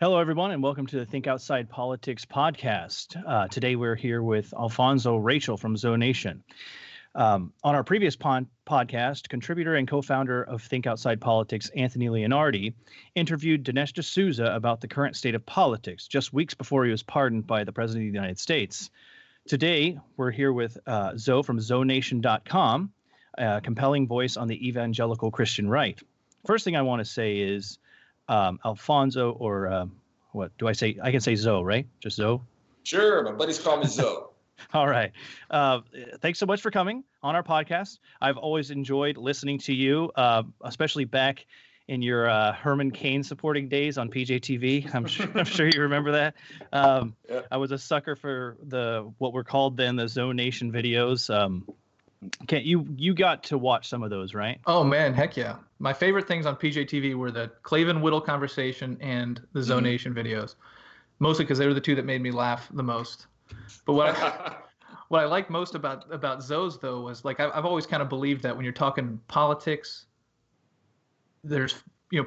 Hello, everyone, and welcome to the Think Outside Politics podcast. Today, we're here with Alfonzo Rachel from Zonation. On our previous podcast, contributor and co-founder of Think Outside Politics, Anthony Leonardi, interviewed Dinesh D'Souza about the current state of politics just weeks before he was pardoned by the President of the United States. Today, we're here with Zoe from zonation.com, a compelling voice on the evangelical Christian right. First thing I want to say is Alfonzo, or what do I say? I can say Zoe, right? Just Zoe? Sure. My buddies call me Zoe. All right. Thanks so much for coming on our podcast. I've always enjoyed listening to you, especially back in your Herman Cain supporting days on PJTV. I'm sure you remember that. Yeah. I was a sucker for what were called then the Zonation videos. You got to watch some of those, right? Oh man, heck yeah! My favorite things on PJTV were the Clavin Whittle conversation and the Zonation videos, mostly because they were the two that made me laugh the most. But what I like most about Zoe's though was like I've always kind of believed that when you're talking politics, there's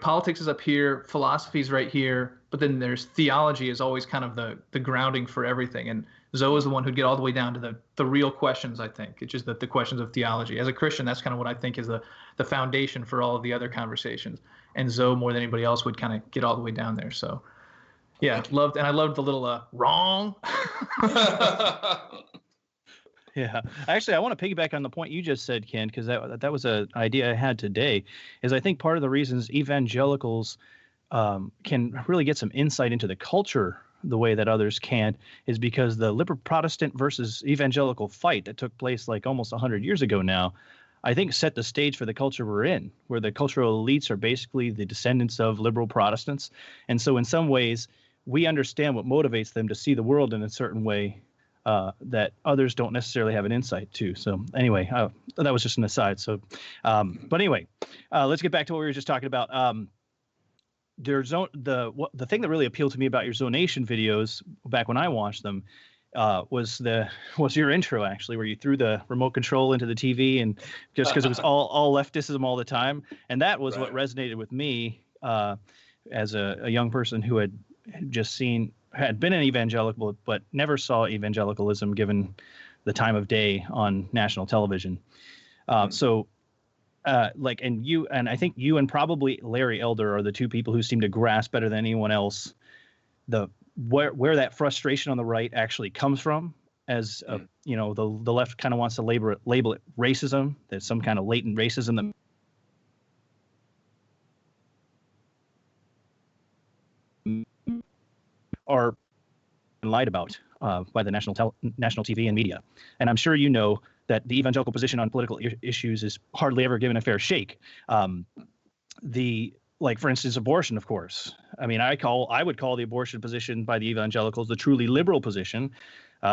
politics is up here, philosophy's right here, but then there's theology is always kind of the grounding for everything. And Zoe is the one who'd get all the way down to the real questions, I think. It's just the questions of theology. As a Christian, that's kind of what I think is the foundation for all of the other conversations. And Zoe, more than anybody else, would kind of get all the way down there. So, yeah, I loved the little wrong. Yeah, actually, I want to piggyback on the point you just said, Ken, because that was an idea I had today. Is I think part of the reasons evangelicals can really get some insight into the culture the way that others can't is because the liberal Protestant versus evangelical fight that took place like almost 100 years ago now, I think set the stage for the culture we're in, where the cultural elites are basically the descendants of liberal Protestants. And so in some ways, we understand what motivates them to see the world in a certain way that others don't necessarily have an insight to. So anyway, that was just an aside. So, but anyway, let's get back to what we were just talking about. The thing that really appealed to me about your Zonation videos back when I watched them was your intro, actually, where you threw the remote control into the TV, and just because it was all leftism all the time, and that was what resonated with me as a young person who had been an evangelical but never saw evangelicalism given the time of day on national television. And I think you and probably Larry Elder are the two people who seem to grasp better than anyone else where that frustration on the right actually comes from. As the left kind of wants to label it racism. There's some kind of latent racism that are lied about by the national TV and media, and I'm sure you know that the evangelical position on political issues is hardly ever given a fair shake. For instance, abortion, of course. I mean, I would call the abortion position by the evangelicals the truly liberal position,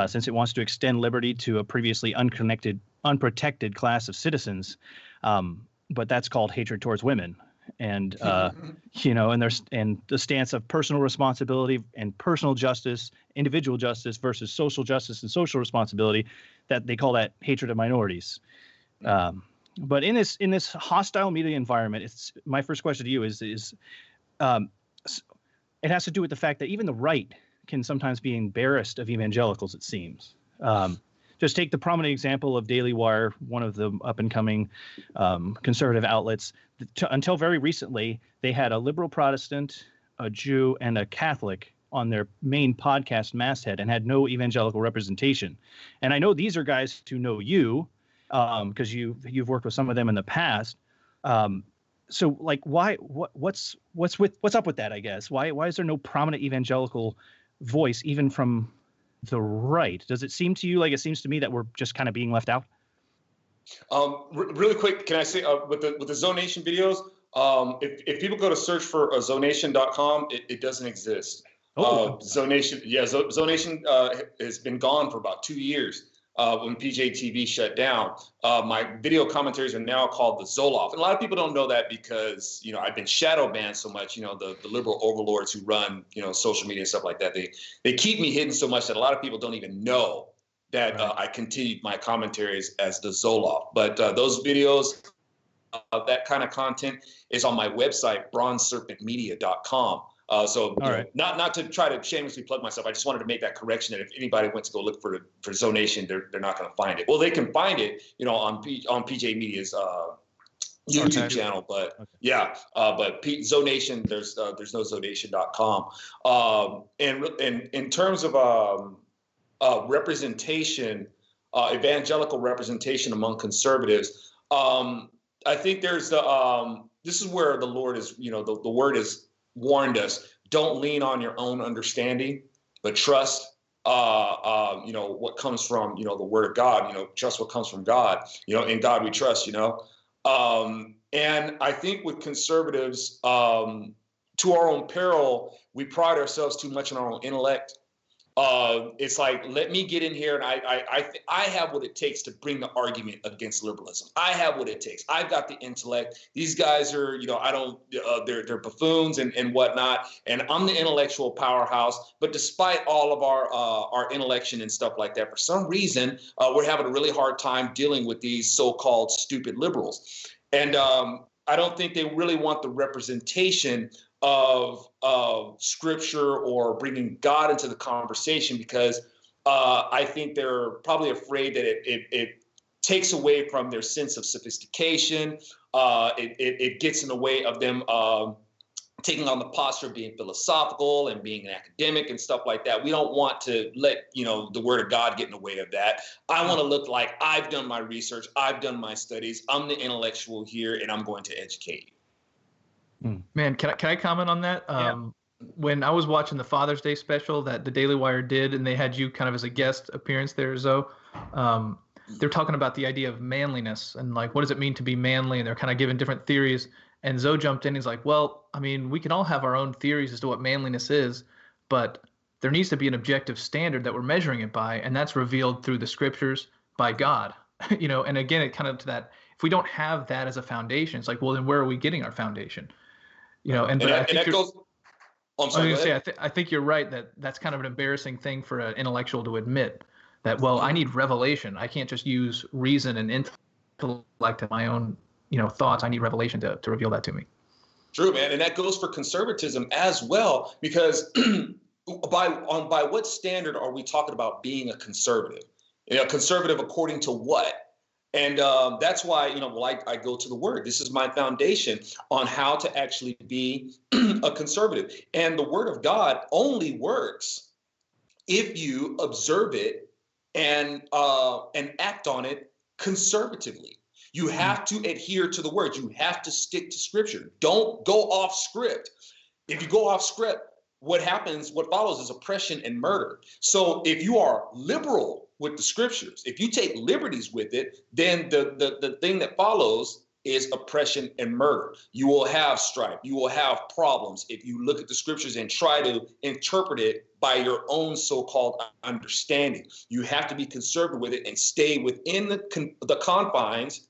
since it wants to extend liberty to a previously unprotected class of citizens. But that's called hatred towards women. And and the stance of personal responsibility and personal justice, individual justice versus social justice and social responsibility, that they call that hatred of minorities. But in this hostile media environment, it's my first question to you is it has to do with the fact that even the right can sometimes be embarrassed of evangelicals, it seems. Just take the prominent example of Daily Wire, one of the up-and-coming conservative outlets. Until very recently, they had a liberal Protestant, a Jew, and a Catholic on their main podcast masthead and had no evangelical representation. And I know these are guys who know you because you've worked with some of them in the past. So, like, what's up with that? I guess why is there no prominent evangelical voice even from the right? Does it seem to you like it seems to me that we're just kind of being left out? Really quick, can I say with the Zonation videos, if people go to search for zonation.com, it doesn't exist. Zonation, Zonation has been gone for about 2 years when PJTV shut down. My video commentaries are now called the Zoloft. And a lot of people don't know that because, I've been shadow banned so much, the liberal overlords who run, social media and stuff like that. They keep me hidden so much that a lot of people don't even know that I continued my commentaries as the Zoloft. But those videos, that kind of content is on my website, bronzeserpentmedia.com. So not to try to shamelessly plug myself. I just wanted to make that correction that if anybody went to go look for Zonation, they're not going to find it. Well, they can find it, on PJ Media's YouTube channel, but but Zonation, there's no zonation.com. And in terms of representation, evangelical representation among conservatives, I think there's this is where the Lord is, the word has warned us: don't lean on your own understanding, but trust what comes from the word of God. Trust what comes from God. In God we trust. And I think with conservatives, to our own peril, we pride ourselves too much on our own intellect. It's like, let me get in here, and I have what it takes to bring the argument against liberalism. I have what it takes. I've got the intellect. These guys are, they're buffoons and whatnot, and I'm the intellectual powerhouse. But despite all of our intellection and stuff like that, for some reason, we're having a really hard time dealing with these so-called stupid liberals. And I don't think they really want the representation of scripture or bringing God into the conversation, because I think they're probably afraid that it takes away from their sense of sophistication. It gets in the way of them taking on the posture of being philosophical and being an academic and stuff like that. We don't want to let the word of God get in the way of that. I want to look like I've done my research, I've done my studies, I'm the intellectual here, and I'm going to educate you. Man, can I comment on that? When I was watching the Father's Day special that the Daily Wire did, and they had you kind of as a guest appearance there, Zoe, they're talking about the idea of manliness and like, what does it mean to be manly? And they're kind of giving different theories. And Zoe jumped in. He's like, well, I mean, we can all have our own theories as to what manliness is, but there needs to be an objective standard that we're measuring it by, and that's revealed through the scriptures by God. And again, it kind of to that, if we don't have that as a foundation, it's like, well, then where are we getting our foundation? I think you're right that that's kind of an embarrassing thing for an intellectual to admit, that, well, I need revelation. I can't just use reason and intellect and my own, thoughts. I need revelation to reveal that to me. True, man. And that goes for conservatism as well, because by what standard are we talking about being a conservative? Conservative according to what? And that's why, I go to the word. This is my foundation on how to actually be a conservative. And the word of God only works if you observe it and act on it conservatively. You have to adhere to the word. You have to stick to scripture. Don't go off script. If you go off script, what follows is oppression and murder. So if you are liberal with the scriptures, if you take liberties with it, then the thing that follows is oppression and murder. You will have strife. You will have problems if you look at the scriptures and try to interpret it by your own so-called understanding. You have to be conservative with it and stay within the confines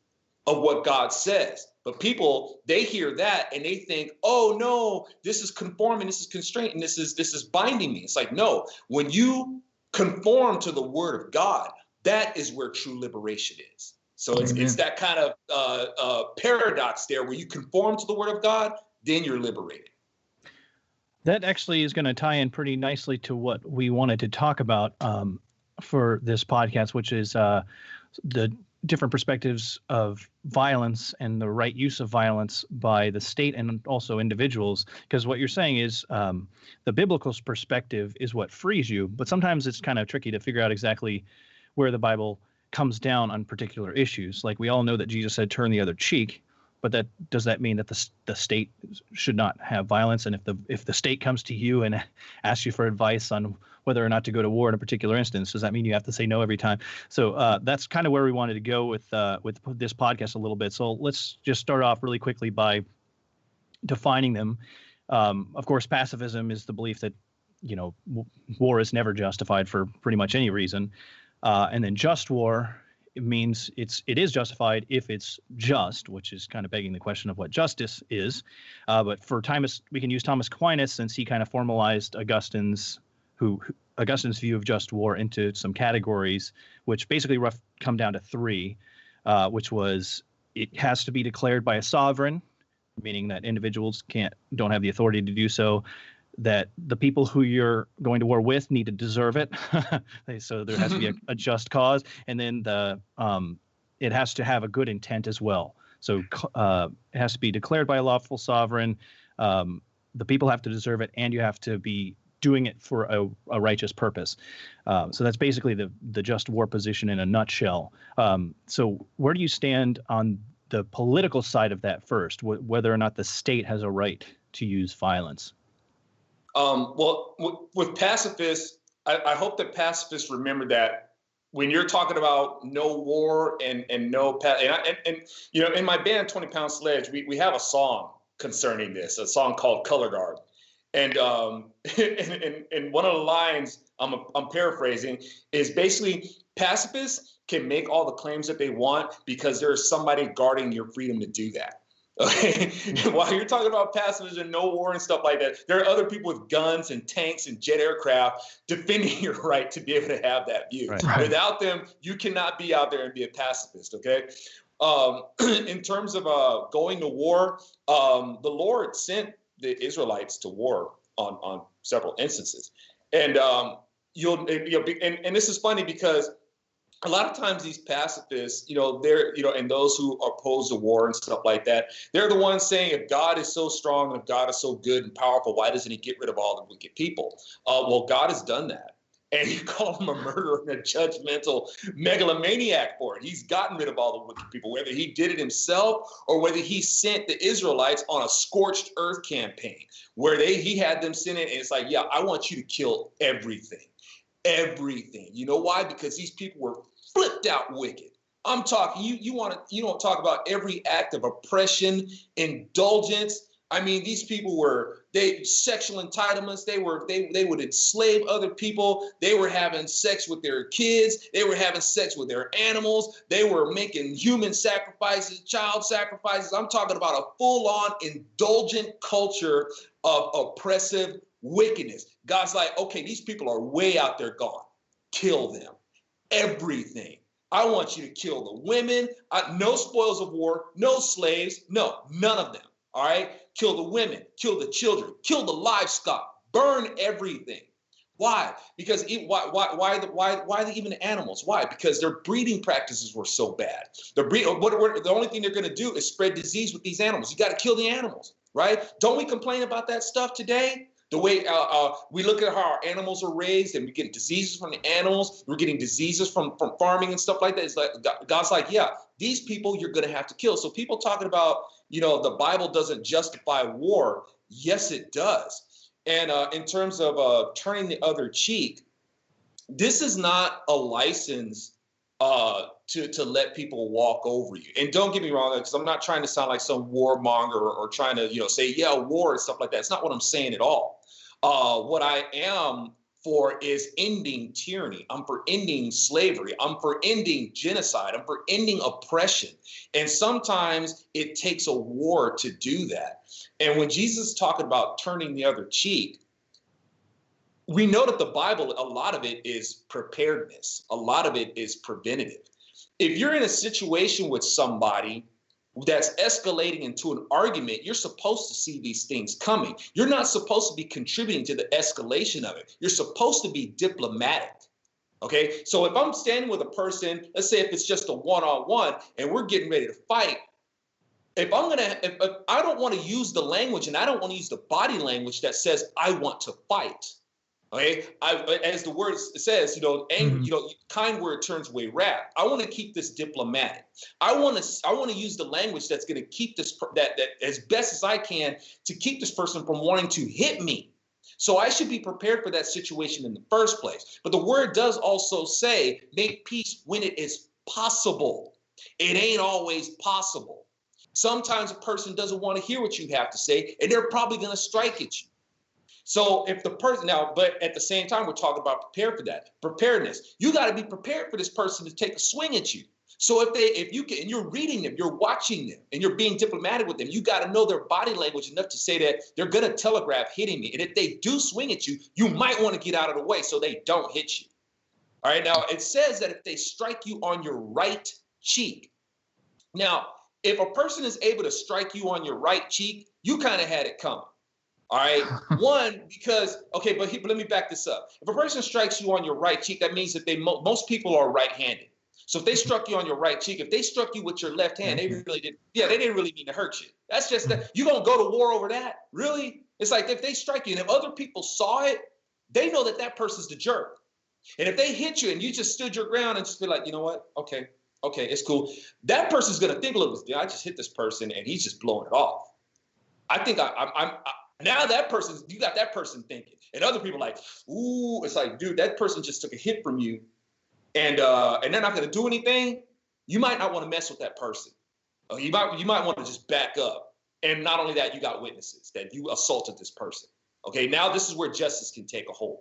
of what God says. But people, they hear that and they think, oh no, this is conforming, this is constraint, and this is binding me. It's like, no, when you conform to the word of God, that is where true liberation is. So it's that kind of paradox there where you conform to the word of God, then you're liberated. That actually is going to tie in pretty nicely to what we wanted to talk about for this podcast, which is the different perspectives of violence and the right use of violence by the state and also individuals. Because what you're saying is the biblical perspective is what frees you, but sometimes it's kind of tricky to figure out exactly where the Bible comes down on particular issues. Like, we all know that Jesus said, turn the other cheek, but does that mean that the state should not have violence? And if the state comes to you and asks you for advice on whether or not to go to war in a particular instance, does that mean you have to say no every time? So that's kind of where we wanted to go with this podcast a little bit. So let's just start off really quickly by defining them. Of course, pacifism is the belief that war is never justified for pretty much any reason, and then just war. It means it is justified if it's just, which is kind of begging the question of what justice is. But for Thomas, we can use Thomas Aquinas, since he kind of formalized Augustine's view of just war into some categories, which basically come down to three, which was it has to be declared by a sovereign, meaning that individuals don't have the authority to do so. that the people who you're going to war with need to deserve it. So there has to be a just cause, and then it has to have a good intent as well. So it has to be declared by a lawful sovereign. The people have to deserve it, and you have to be doing it for a righteous purpose. So that's basically the just war position in a nutshell. So where do you stand on the political side of that first, whether or not the state has a right to use violence? Well, with pacifists, I hope that pacifists remember that when you're talking about no war and no and you know, in my band 20 Pound Sledge, we have a song concerning this, a song called Color Guard. And and one of the lines I'm paraphrasing is basically pacifists can make all the claims that they want because there's somebody guarding your freedom to do that. Okay? While you're talking about pacifism and no war and stuff like that, there are other people with guns and tanks and jet aircraft defending your right to be able to have that view. Right. Without them, you cannot be out there and be a pacifist. Okay. In terms of going to war, the Lord sent the Israelites to war on several instances, and and this is funny because a lot of times these pacifists, and those who oppose the war and stuff like that, they're the ones saying, if God is so strong and if God is so good and powerful, why doesn't he get rid of all the wicked people? Well, God has done that. And you call him a murderer and a judgmental megalomaniac for it. He's gotten rid of all the wicked people, whether he did it himself or whether he sent the Israelites on a scorched earth campaign where he had them send it. And it's like, yeah, I want you to kill everything. Everything. You know why? Because these people were flipped out wicked. I'm talking, you don't talk about every act of oppression, indulgence. I mean, these people sexual entitlements. They would enslave other people. They were having sex with their kids. They were having sex with their animals. They were making human sacrifices, child sacrifices. I'm talking about a full-on indulgent culture of oppressive wickedness. God's like, okay, these people are way out there gone. Kill them. Everything. I want you to kill the women. No spoils of war, no slaves, no, none of them. All right? Kill the women, kill the children, kill the livestock, burn everything. Why? Because why even the animals? Why? Because their breeding practices were so bad. The only thing they're going to do is spread disease with these animals. You got to kill the animals, right? Don't we complain about that stuff today? The way we look at how our animals are raised and we get diseases from the animals, we're getting diseases from farming and stuff like that. It's like God's like, yeah, these people you're going to have to kill. So people talking about, the Bible doesn't justify war. Yes, it does. And in terms of turning the other cheek, this is not a license to let people walk over you. And don't get me wrong, because I'm not trying to sound like some warmonger or trying to, say, yeah, war and stuff like that. It's not what I'm saying at all. What I am for is ending tyranny. I'm for ending slavery. I'm for ending genocide. I'm for ending oppression. And sometimes it takes a war to do that. And when Jesus is talking about turning the other cheek, we know that the Bible, a lot of it is preparedness. A lot of it is preventative. If you're in a situation with somebody that's escalating into an argument, you're supposed to see these things coming. You're not supposed to be contributing to the escalation of it. You're supposed to be diplomatic. Okay, so if I'm standing with a person, let's say if it's just a one-on-one and we're getting ready to fight, if I don't want to use the language and I don't want to use the body language that says I want to fight. Okay, as the word says, kind word turns away wrath. I want to keep this diplomatic. I want to use the language that's going to keep this that as best as I can to keep this person from wanting to hit me. So I should be prepared for that situation in the first place. But the word does also say, make peace when it is possible. It ain't always possible. Sometimes a person doesn't want to hear what you have to say, and they're probably going to strike at you. So if the person but at the same time, we're talking about preparedness. You got to be prepared for this person to take a swing at you. So if you can, and you're reading them, you're watching them, and you're being diplomatic with them, you got to know their body language enough to say that they're going to telegraph hitting me. And if they do swing at you, you might want to get out of the way so they don't hit you. All right. Now it says that if they strike you on your right cheek. Now, if a person is able to strike you on your right cheek, you kind of had it coming. All right. One, because, okay, but let me back this up. If a person strikes you on your right cheek, that means that most people are right-handed. So if they struck you on your right cheek, if they struck you with your left hand, they didn't really mean to hurt you. That's just that. You gonna go to war over that? Really? It's like if they strike you and if other people saw it, they know that that person's the jerk. And if they hit you and you just stood your ground and just be like, you know what? Okay, it's cool. That person's gonna think a little bit. I just hit this person and he's just blowing it off. I think I'm now that person, you got that person thinking, and other people like, ooh, it's like, dude, that person just took a hit from you. And they're not going to do anything. You might not want to mess with that person. You might want to just back up. And not only that, you got witnesses that you assaulted this person. Okay, now this is where justice can take a hold.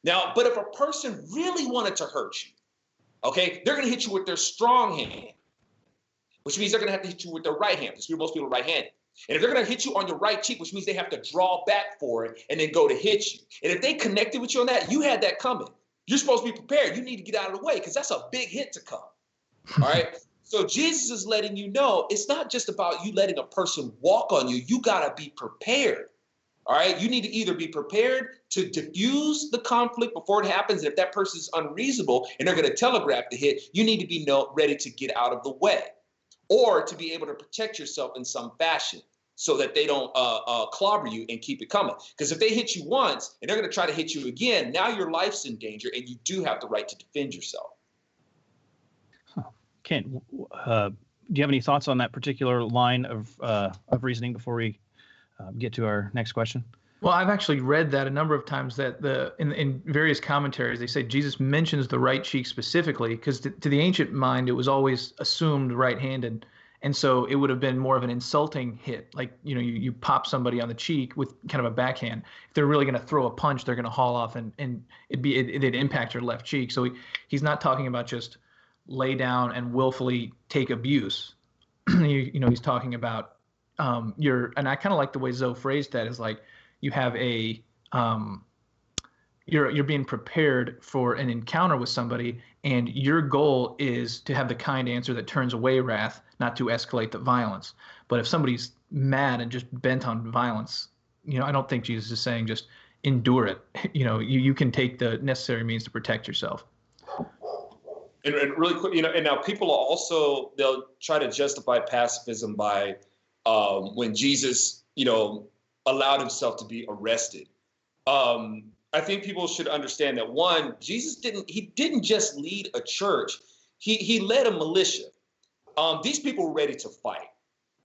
Now, but if a person really wanted to hurt you, okay, they're going to hit you with their strong hand, which means they're going to have to hit you with their right hand, because most people are right-handed. And if they're going to hit you on your right cheek, which means they have to draw back for it and then go to hit you. And if they connected with you on that, you had that coming. You're supposed to be prepared. You need to get out of the way because that's a big hit to come. All right. So Jesus is letting you know it's not just about you letting a person walk on you. You got to be prepared. All right. You need to either be prepared to diffuse the conflict before it happens. And if that person is unreasonable and they're going to telegraph the hit, you need to be ready to get out of the way or to be able to protect yourself in some fashion, so that they don't clobber you and keep it coming. Because if they hit you once and they're going to try to hit you again, now your life's in danger and you do have the right to defend yourself. Kent, do you have any thoughts on that particular line of reasoning before we get to our next question? Well, I've actually read that a number of times, that in various commentaries, they say Jesus mentions the right cheek specifically because to the ancient mind, it was always assumed right-handed. And so it would have been more of an insulting hit. Like, you pop somebody on the cheek with kind of a backhand. If they're really going to throw a punch, they're going to haul off and it'd impact your left cheek. So he's not talking about just lay down and willfully take abuse. He's talking about and I kind of like the way Zoe phrased that, is like you have you're being prepared for an encounter with somebody, and your goal is to have the kind answer that turns away wrath, not to escalate the violence. But if somebody's mad and just bent on violence, I don't think Jesus is saying just endure it. You can take the necessary means to protect yourself. And really quick, and now people are also, they'll try to justify pacifism by when Jesus, allowed himself to be arrested. I think people should understand that, one, Jesus didn't just lead a church. He led a militia. These people were ready to fight.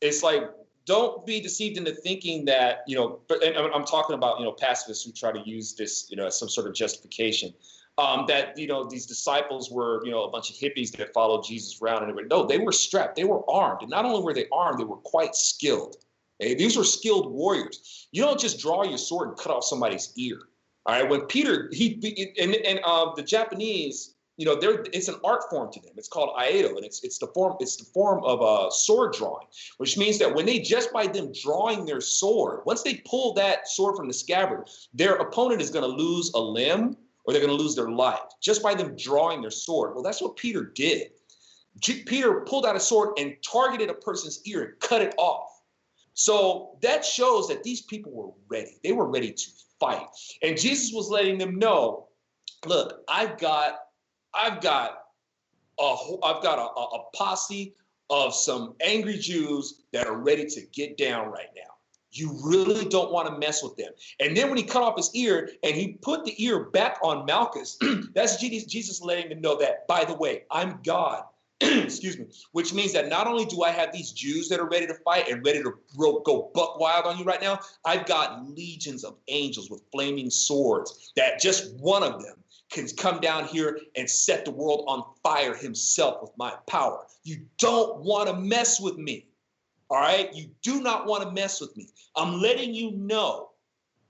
It's like, don't be deceived into thinking that, and I'm talking about, pacifists who try to use this, as some sort of justification, that, these disciples were, a bunch of hippies that followed Jesus around. And no, they were strapped. They were armed. And not only were they armed, they were quite skilled. Okay? These were skilled warriors. You don't just draw your sword and cut off somebody's ear. All right. When Peter, the Japanese, it's an art form to them. It's called aido, and it's the form of sword drawing, which means that when just by them drawing their sword, once they pull that sword from the scabbard, their opponent is going to lose a limb or they're going to lose their life just by them drawing their sword. Well, that's what Peter did. Peter pulled out a sword and targeted a person's ear and cut it off. So that shows that these people were ready. They were ready to fight. And Jesus was letting them know, look, I've got a posse of some angry Jews that are ready to get down right now. You really don't want to mess with them. And then when he cut off his ear and he put the ear back on Malchus, that's Jesus letting them know that, by the way, I'm God. Excuse me, which means that not only do I have these Jews that are ready to fight and ready to go buck wild on you right now, I've got legions of angels with flaming swords that just one of them can come down here and set the world on fire himself with my power. You don't want to mess with me. All right? You do not want to mess with me. I'm letting you know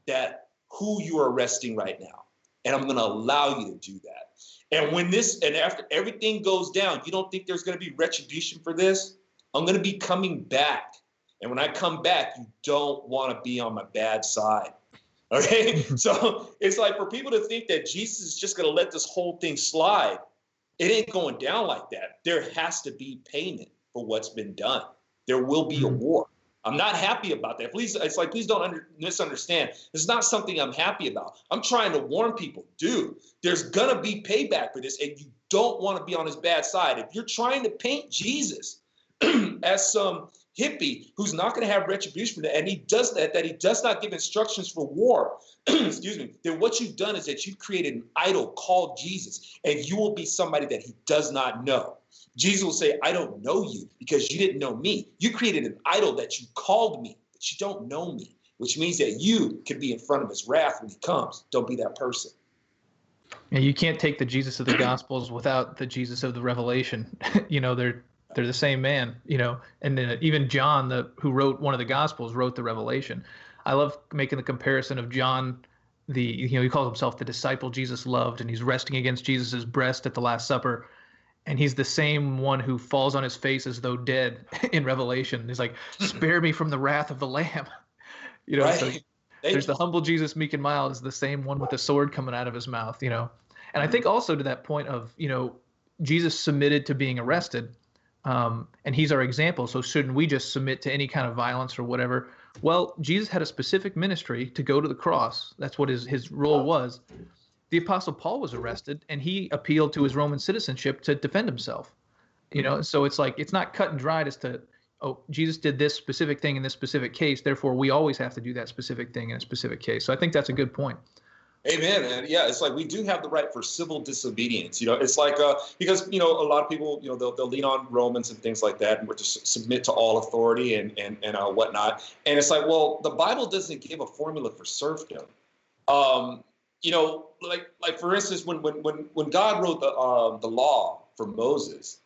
that who you are arresting right now. And I'm going to allow you to do that. And after everything goes down, you don't think there's going to be retribution for this? I'm going to be coming back. And when I come back, you don't want to be on my bad side. Okay? So it's like for people to think that Jesus is just going to let this whole thing slide, it ain't going down like that. There has to be payment for what's been done. There will be a war. I'm not happy about that. Please, it's like, please don't misunderstand. It's not something I'm happy about. I'm trying to warn people, dude, there's going to be payback for this, and you don't want to be on his bad side. If you're trying to paint Jesus as some hippie who's not going to have retribution for that, and he does that he does not give instructions for war, excuse me, then what you've done is that you've created an idol called Jesus, and you will be somebody that he does not know. Jesus will say, I don't know you because you didn't know me. You created an idol that you called me, but you don't know me, which means that you could be in front of his wrath when he comes. Don't be that person. Yeah, you can't take the Jesus of the Gospels without the Jesus of the Revelation. They're the same man, and then even John, who wrote one of the Gospels, wrote the Revelation. I love making the comparison of John, he calls himself the disciple Jesus loved, and he's resting against Jesus's breast at the Last Supper. And he's the same one who falls on his face as though dead in Revelation. He's like, spare me from the wrath of the Lamb. Right. So there's the humble Jesus, meek and mild, is the same one with the sword coming out of his mouth, And I think also to that point of, Jesus submitted to being arrested, and he's our example. So shouldn't we just submit to any kind of violence or whatever? Well, Jesus had a specific ministry to go to the cross. That's what his role was. The Apostle Paul was arrested, and he appealed to his Roman citizenship to defend himself. So it's like, it's not cut and dried as to, oh, Jesus did this specific thing in this specific case, therefore we always have to do that specific thing in a specific case. So I think that's a good point. Amen, man. Yeah, it's like we do have the right for civil disobedience. It's like because a lot of people they'll lean on Romans and things like that, and we're to submit to all authority and whatnot. And it's like, well, the Bible doesn't give a formula for serfdom. Like for instance, when God wrote the law for Moses,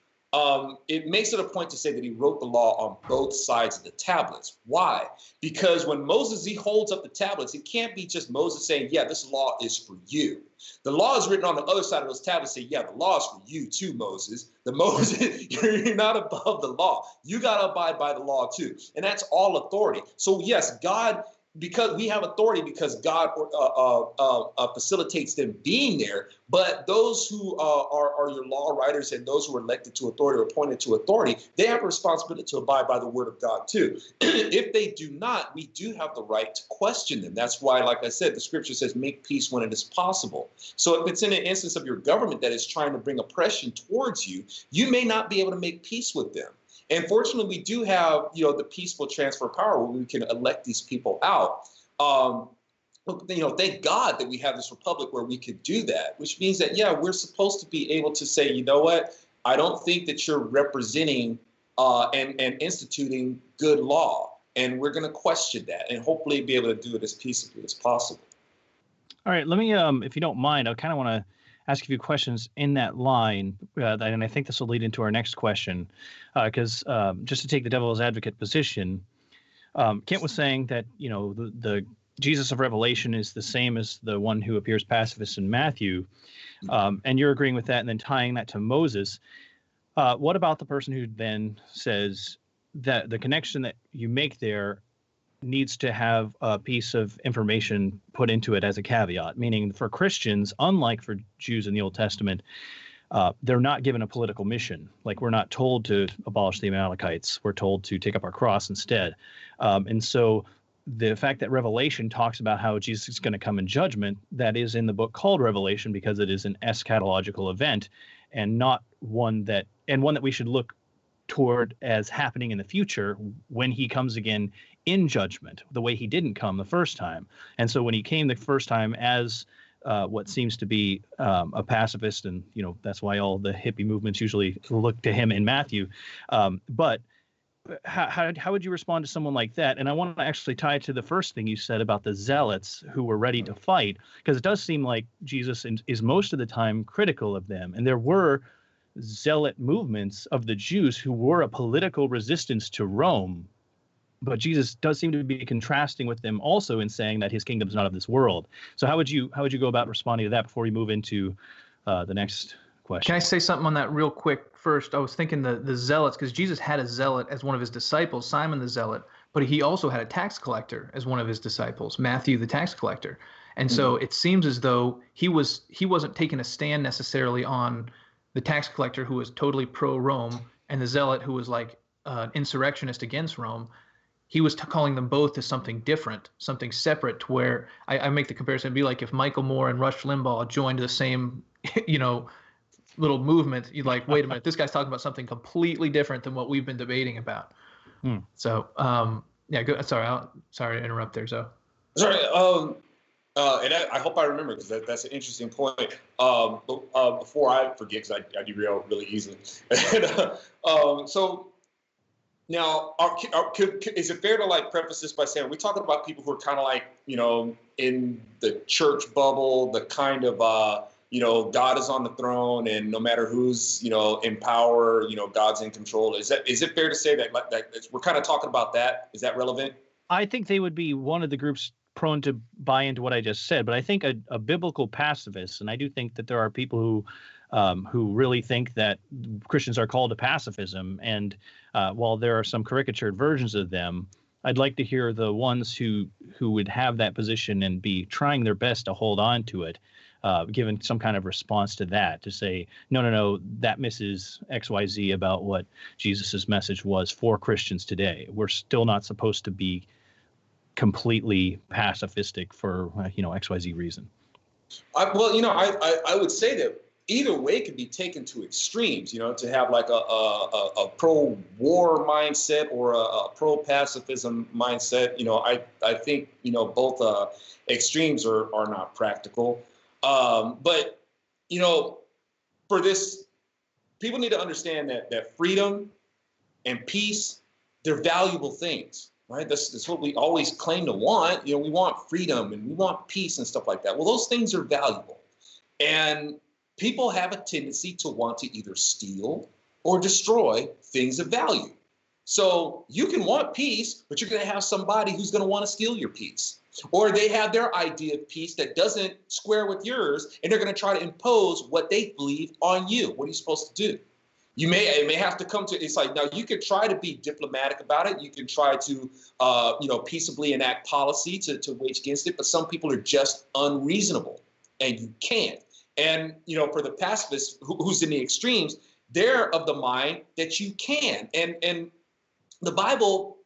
it makes it a point to say that he wrote the law on both sides of the tablets. Why? Because when Moses, he holds up the tablets, it can't be just Moses saying, yeah, this law is for you. The law is written on the other side of those tablets saying, yeah, the law is for you too, Moses. You're not above the law. You got to abide by the law too. And that's all authority. So yes, God, because we have authority because God facilitates them being there. But those who are your law writers and those who are elected to authority or appointed to authority, they have a responsibility to abide by the word of God too. If they do not, we do have the right to question them. That's why, like I said, the scripture says make peace when it is possible. So if it's in an instance of your government that is trying to bring oppression towards you, you may not be able to make peace with them. And fortunately, we do have, the peaceful transfer of power where we can elect these people out. Thank God that we have this republic where we could do that, which means that, yeah, we're supposed to be able to say, you know what, I don't think that you're representing and instituting good law. And we're going to question that and hopefully be able to do it as peaceably as possible. All right, let me, if you don't mind, I kind of want to ask a few questions in that line, and I think this will lead into our next question, because just to take the devil's advocate position, Kent was saying that the Jesus of Revelation is the same as the one who appears pacifist in Matthew, and you're agreeing with that, and then tying that to Moses. What about the person who then says that the connection that you make there needs to have a piece of information put into it as a caveat, meaning for Christians, unlike for Jews in the Old Testament, they're not given a political mission. Like, we're not told to abolish the Amalekites. We're told to take up our cross instead. And so the fact that Revelation talks about how Jesus is going to come in judgment, that is in the book called Revelation because it is an eschatological event and not one that we should look toward as happening in the future when he comes again in judgment, the way he didn't come the first time. And so when he came the first time as what seems to be a pacifist, and that's why all the hippie movements usually look to him in Matthew. But how would you respond to someone like that? And I want to actually tie it to the first thing you said about the zealots who were ready to fight, because it does seem like Jesus is most of the time critical of them. And there were zealot movements of the Jews who were a political resistance to Rome. But Jesus does seem to be contrasting with them also in saying that his kingdom is not of this world. So how would you go about responding to that before we move into the next question? Can I say something on that real quick first? I was thinking the zealots, because Jesus had a zealot as one of his disciples, Simon the Zealot, but he also had a tax collector as one of his disciples, Matthew the tax collector. And so it seems as though he wasn't taking a stand necessarily on the tax collector who was totally pro-Rome and the zealot who was like insurrectionist against Rome. he was calling them both to something different, something separate, to where I make the comparison. It'd be like if Michael Moore and Rush Limbaugh joined the same, little movement. You're like, wait a minute, this guy's talking about something completely different than what we've been debating about. So, yeah, go. Sorry to interrupt there, Zoe. Sorry. And I hope I remember, because that's an interesting point. But before I forget, because I derail really easily. So now, is it fair to like preface this by saying we're talking about people who are kind of like, in the church bubble, the kind of God is on the throne, and no matter who's in power, God's in control. Is it fair to say that we're kind of talking about that? Is that relevant? I think they would be one of the groups prone to buy into what I just said, but I think a biblical pacifist, and I do think that there are people who really think that Christians are called to pacifism, and while there are some caricatured versions of them, I'd like to hear the ones who would have that position and be trying their best to hold on to it, given some kind of response to that, to say, no, that misses XYZ about what Jesus's message was for Christians today. We're still not supposed to be completely pacifistic for XYZ reason. I would say that either way can be taken to extremes, to have like a pro-war mindset or a pro-pacifism mindset. I think, both extremes are not practical. But, for this, people need to understand that freedom and peace, they're valuable things, right? That's what we always claim to want. We want freedom and we want peace and stuff like that. Well, those things are valuable. And people have a tendency to want to either steal or destroy things of value. So you can want peace, but you're going to have somebody who's going to want to steal your peace. Or they have their idea of peace that doesn't square with yours, and they're going to try to impose what they believe on you. What are you supposed to do? It may have to come to, it's like, now you can try to be diplomatic about it. You can try to, peaceably enact policy to wage against it. But some people are just unreasonable, and you can't. And, for the pacifist who's in the extremes, they're of the mind that you can. And the Bible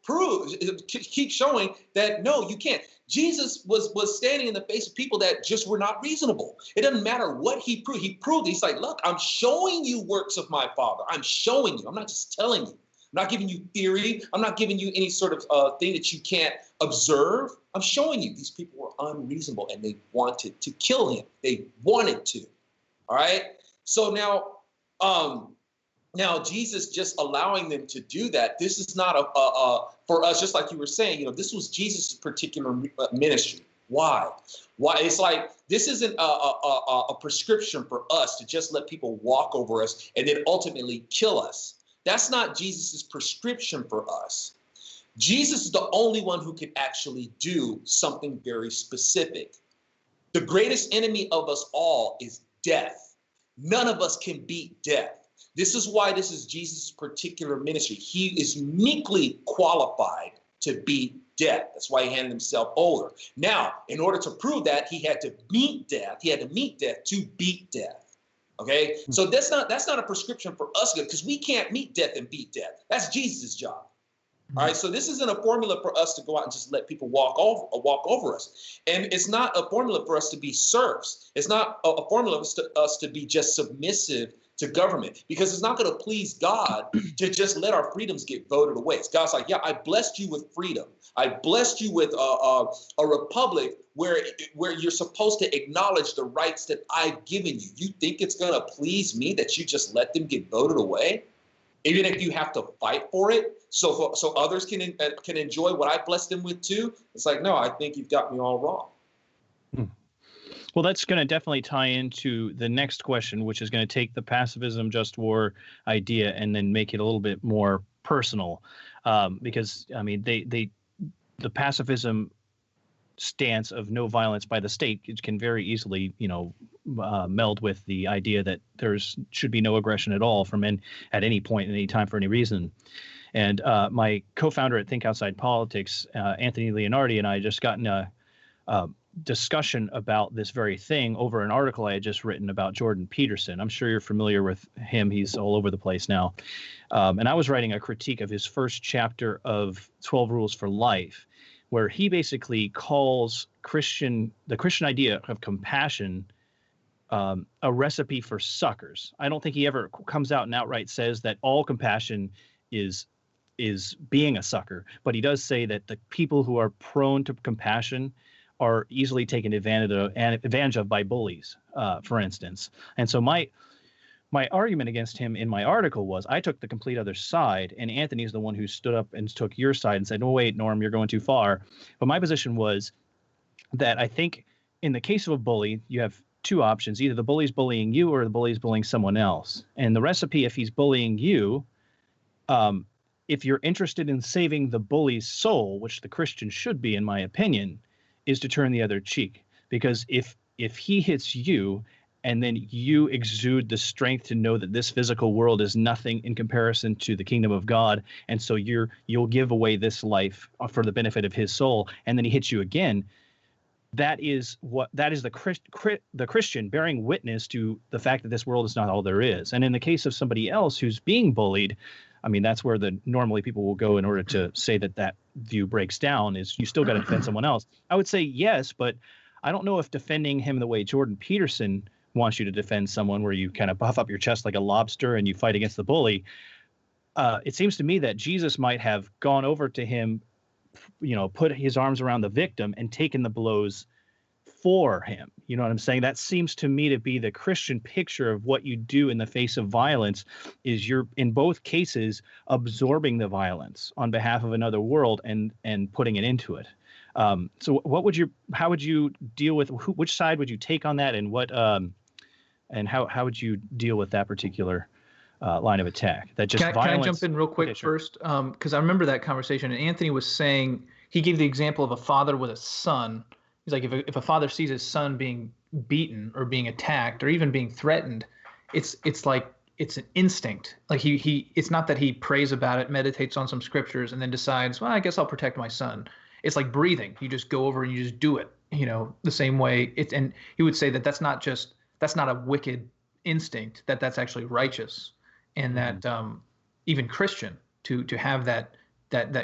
keeps showing that, no, you can't. Jesus was standing in the face of people that just were not reasonable. It doesn't matter what he proved. He proved, he's like, look, I'm showing you works of my Father. I'm showing you. I'm not just telling you. I'm not giving you theory. I'm not giving you any sort of thing that you can't observe. I'm showing you these people were unreasonable and they wanted to kill him. They wanted to. All right. So now Jesus just allowing them to do that. This is not for us, just like you were saying, this was Jesus' particular ministry. Why? It's like, this isn't a prescription for us to just let people walk over us and then ultimately kill us. That's not Jesus' prescription for us. Jesus is the only one who can actually do something very specific. The greatest enemy of us all is death. None of us can beat death. This is why this is Jesus' particular ministry. He is uniquely qualified to beat death. That's why he handed himself over. Now, in order to prove that, he had to meet death. He had to meet death to beat death. Okay? So that's not a prescription for us, because we can't meet death and beat death. That's Jesus' job. All right, so this isn't a formula for us to go out and just let people walk over us. And it's not a formula for us to be serfs. It's not a formula for us to be just submissive to government, because it's not going to please God to just let our freedoms get voted away. God's like, yeah, I blessed you with freedom. I blessed you with a republic where you're supposed to acknowledge the rights that I've given you. You think it's going to please me that you just let them get voted away? Even if you have to fight for it, so others can enjoy what I blessed them with too. It's like, no, I think you've got me all wrong. Well, that's going to definitely tie into the next question, which is going to take the pacifism, just war idea and then make it a little bit more personal, because I mean, the pacifism stance of no violence by the state can very easily, meld with the idea that should be no aggression at all from at any point, at any time, for any reason. And my co-founder at Think Outside Politics, Anthony Leonardi, and I just gotten discussion about this very thing over an article I had just written about Jordan Peterson. I'm sure you're familiar with him. He's all over the place now. And I was writing a critique of his first chapter of 12 Rules for Life, where he basically calls the Christian idea of compassion a recipe for suckers. I don't think he ever comes out and outright says that all compassion is being a sucker, but he does say that the people who are prone to compassion are easily taken advantage of by bullies, for instance. And so my argument against him in my article was I took the complete other side, and Anthony's the one who stood up and took your side and said, no, wait, Norm, you're going too far. But my position was that I think in the case of a bully, you have two options. Either the bully's bullying you or the bully's bullying someone else. And the recipe, if he's bullying you, if you're interested in saving the bully's soul, which the Christian should be, in my opinion, is to turn the other cheek. Because if he hits you and then you exude the strength to know that this physical world is nothing in comparison to the kingdom of God, and so you'll give away this life for the benefit of his soul, and then he hits you again, that is the Christian bearing witness to the fact that this world is not all there is. And in the case of somebody else who's being bullied, I mean, that's where normally people will go in order to say that view breaks down, is you still got to defend someone else. I would say yes, but I don't know if defending him the way Jordan Peterson wants you to defend someone, where you kind of puff up your chest like a lobster and you fight against the bully. It seems to me that Jesus might have gone over to him, put his arms around the victim and taken the blows for him. You know what I'm saying? That seems to me to be the Christian picture of what you do in the face of violence, is you're in both cases absorbing the violence on behalf of another world and putting it into it. So how would you deal with, which side would you take on that, and how would you deal with that particular line of attack? That just can I jump in real quick first? Because I remember that conversation, and Anthony was saying, he gave the example of a father with a son. He's like, if a father sees his son being beaten or being attacked or even being threatened, it's like it's an instinct. Like it's not that he prays about it, meditates on some scriptures, and then decides, well, I guess I'll protect my son. It's like breathing. You just go over and you just do it, the same way. And he would say that's not a wicked instinct, that's actually righteous. And that even Christian to have that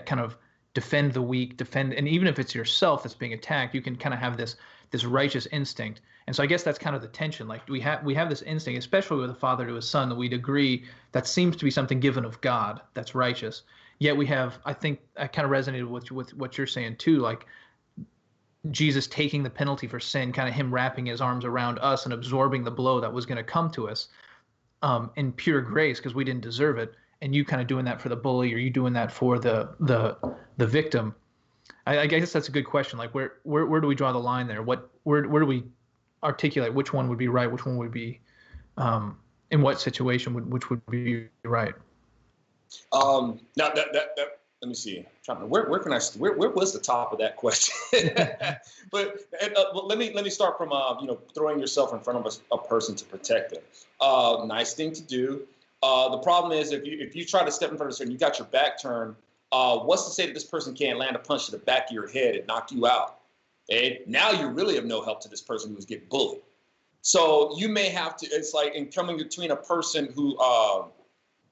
kind of defend the weak, and even if it's yourself that's being attacked, you can kind of have this righteous instinct. And so I guess that's kind of the tension. Like we have this instinct, especially with a father to his son, that we'd agree that seems to be something given of God that's righteous. Yet we have, I think I kind of resonated with what you're saying too, like Jesus taking the penalty for sin, kind of him wrapping his arms around us and absorbing the blow that was going to come to us in pure grace because we didn't deserve it. And you kind of doing that for the bully, or you doing that for the victim. I guess that's a good question. Like where do we draw the line there? Where do we articulate which one would be right, which one would be in what situation which would be right? Now that let me see. Where was the top of that question? But let me start from throwing yourself in front of a person to protect them. Nice thing to do. The problem is if you try to step in front of a person, you got your back turned. What's to say that this person can't land a punch to the back of your head and knock you out? Okay? Now you really have no help to this person who's getting bullied. So you may have to. It's like in coming between a person who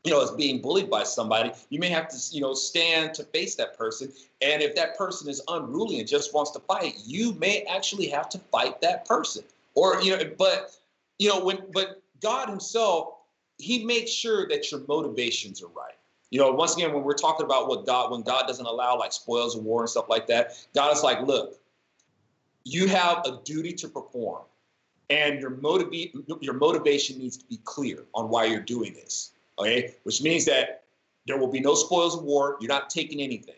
is being bullied by somebody. You may have to stand to face that person. And if that person is unruly and just wants to fight, you may actually have to fight that person. Or but God Himself, He makes sure that your motivations are right. Once again, when we're talking about when God doesn't allow like spoils of war and stuff like that, God is like, look, you have a duty to perform, and your motivation needs to be clear on why you're doing this. Okay, which means that there will be no spoils of war. You're not taking anything.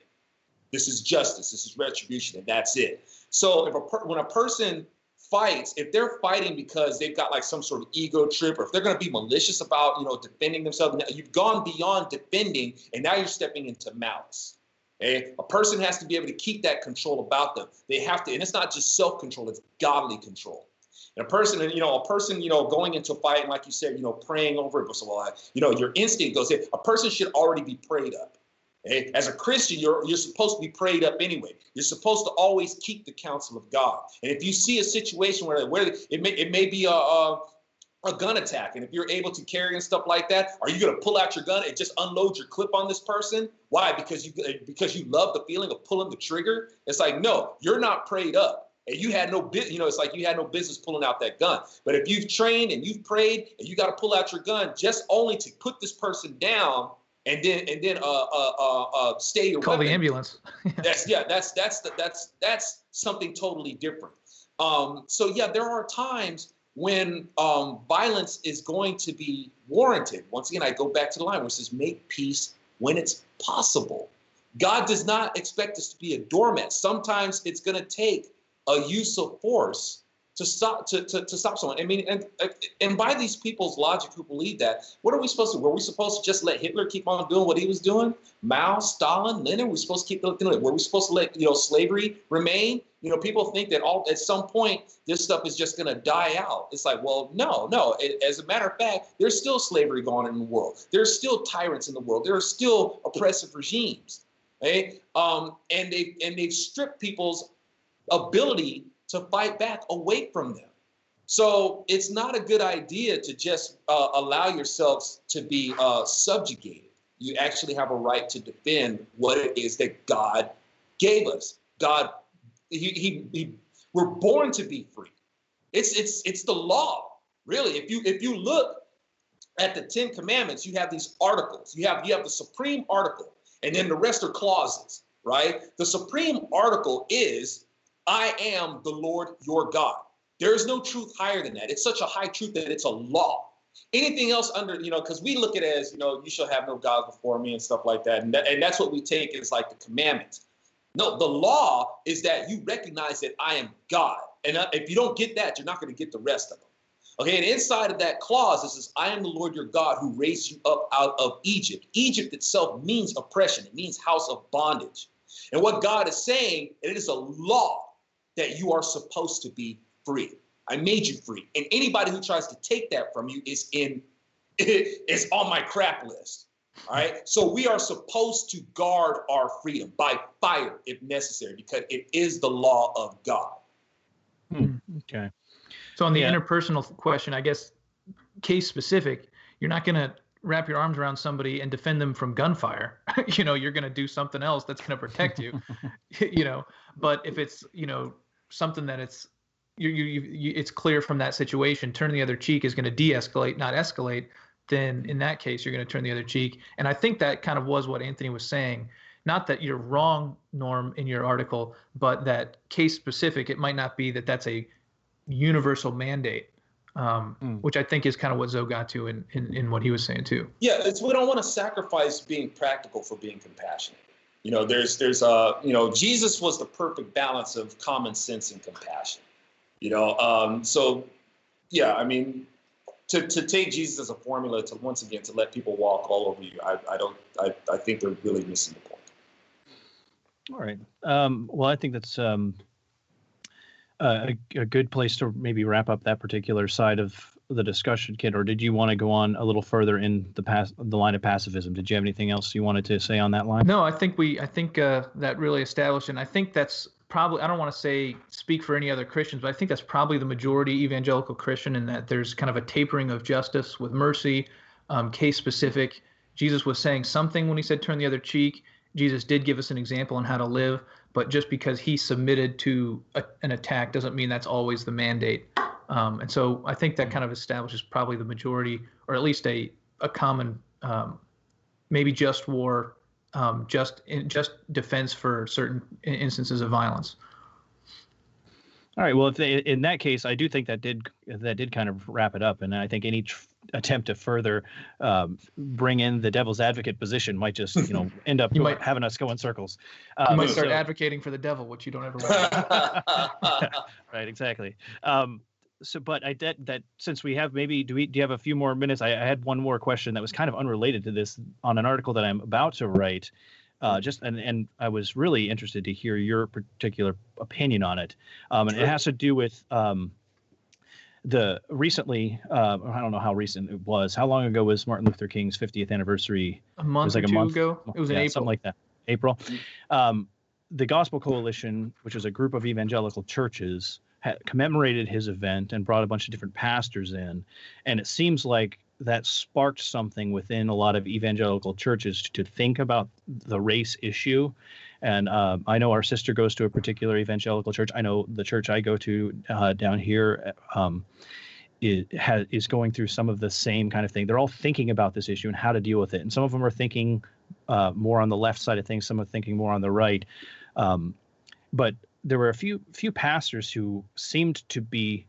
This is justice. This is retribution, and that's it. So when a person fights, if they're fighting because they've got like some sort of ego trip, or if they're going to be malicious about defending themselves, you've gone beyond defending, and now you're stepping into malice. Okay? A person has to be able to keep that control about them. They have to, and it's not just self-control; it's godly control. And a person going into a fight, and like you said, praying over it. So, your instinct goes in. A person should already be prayed up. Okay? As a Christian, you're supposed to be prayed up anyway. You're supposed to always keep the counsel of God. And if you see a situation where it may be a gun attack, and if you're able to carry and stuff like that, are you going to pull out your gun and just unload your clip on this person? Why? Because you love the feeling of pulling the trigger? It's like, no, you're not prayed up, and you had no it's like you had no business pulling out that gun. But if you've trained and you've prayed and you got to pull out your gun just only to put this person down, and then stay your call weapon, the ambulance. that's something totally different. So yeah, there are times when violence is going to be warranted. Once again, I go back to the line where it says, make peace when it's possible. God does not expect us to be a doormat. Sometimes it's going to take a use of force to stop someone. I mean, and by these people's logic who believe that, what are we supposed to do? Were we supposed to just let Hitler keep on doing what he was doing? Mao, Stalin, Lenin, we're supposed to keep doing it. Were we supposed to let slavery remain? People think that at some point this stuff is just going to die out. It's like, well, no. As a matter of fact, there's still slavery going on in the world. There's still tyrants in the world. There are still oppressive regimes, right? And they've stripped people's ability to fight back away from them. So it's not a good idea to just allow yourselves to be subjugated. You actually have a right to defend what it is that God gave us. God, we're born to be free. It's the law, really. If you look at the 10 Commandments, you have these articles. You have the supreme article, and then the rest are clauses, right? The supreme article is, I am the Lord your God. There is no truth higher than that. It's such a high truth that it's a law. Anything else under, because we look at it as, you shall have no gods before me and stuff like that. And that's what we take as like the commandments. No, the law is that you recognize that I am God. And if you don't get that, you're not going to get the rest of them. Okay, and inside of that clause, it says, I am the Lord your God who raised you up out of Egypt. Egypt itself means oppression. It means house of bondage. And what God is saying, it is a law that you are supposed to be free. I made you free. And anybody who tries to take that from you is on my crap list. All right. So we are supposed to guard our freedom by fire if necessary, because it is the law of God. Okay. So on the interpersonal question, I guess case specific, you're not going to wrap your arms around somebody and defend them from gunfire. You're going to do something else that's going to protect you. But if it's something that it's clear from that situation, turn the other cheek is going to de-escalate, not escalate, then in that case, you're going to turn the other cheek. And I think that kind of was what Anthony was saying. Not that you're wrong, Norm, in your article, but that case specific, it might not be that that's a universal mandate, which I think is kind of what Zoe got to in what he was saying too. Yeah, we don't want to sacrifice being practical for being compassionate. There's Jesus was the perfect balance of common sense and compassion. So yeah, I mean, to take Jesus as a formula to once again to let people walk all over you, I think they're really missing the point. All right. Well, I think that's a good place to maybe wrap up that particular side of the discussion, Kid. Or did you want to go on a little further in the line of pacifism? Did you have anything else you wanted to say on that line? No, I think that really established, and I think that's probably, I don't want to speak for any other Christians, but I think that's probably the majority evangelical Christian, in that there's kind of a tapering of justice with mercy, case specific. Jesus was saying something when he said turn the other cheek. Jesus did give us an example on how to live, but just because he submitted to an attack doesn't mean that's always the mandate. And so I think that kind of establishes probably the majority, or at least a common, maybe just war, just defense for certain instances of violence. All right. Well, in that case, I do think that did kind of wrap it up, and I think any attempt to further bring in the devil's advocate position might just end up having us go in circles. You might start advocating for the devil, which you don't ever want. Right. Exactly. But that since we have do you have a few more minutes? I had one more question that was kind of unrelated to this on an article that I'm about to write. And I was really interested to hear your particular opinion on it. And it has to do with the recently, I don't know how recent it was. How long ago was Martin Luther King's 50th anniversary? A month It was like or two ago. It was in April. something like that. April. The Gospel Coalition, which is a group of evangelical churches, commemorated his event and brought a bunch of different pastors in. And it seems like that sparked something within a lot of evangelical churches to think about the race issue. And I know our sister goes to a particular evangelical church. I know the church I go to down here is going through some of the same kind of thing. They're all thinking about this issue and how to deal with it. And some of them are thinking more on the left side of things. Some are thinking more on the right. But there were a few pastors who seemed to be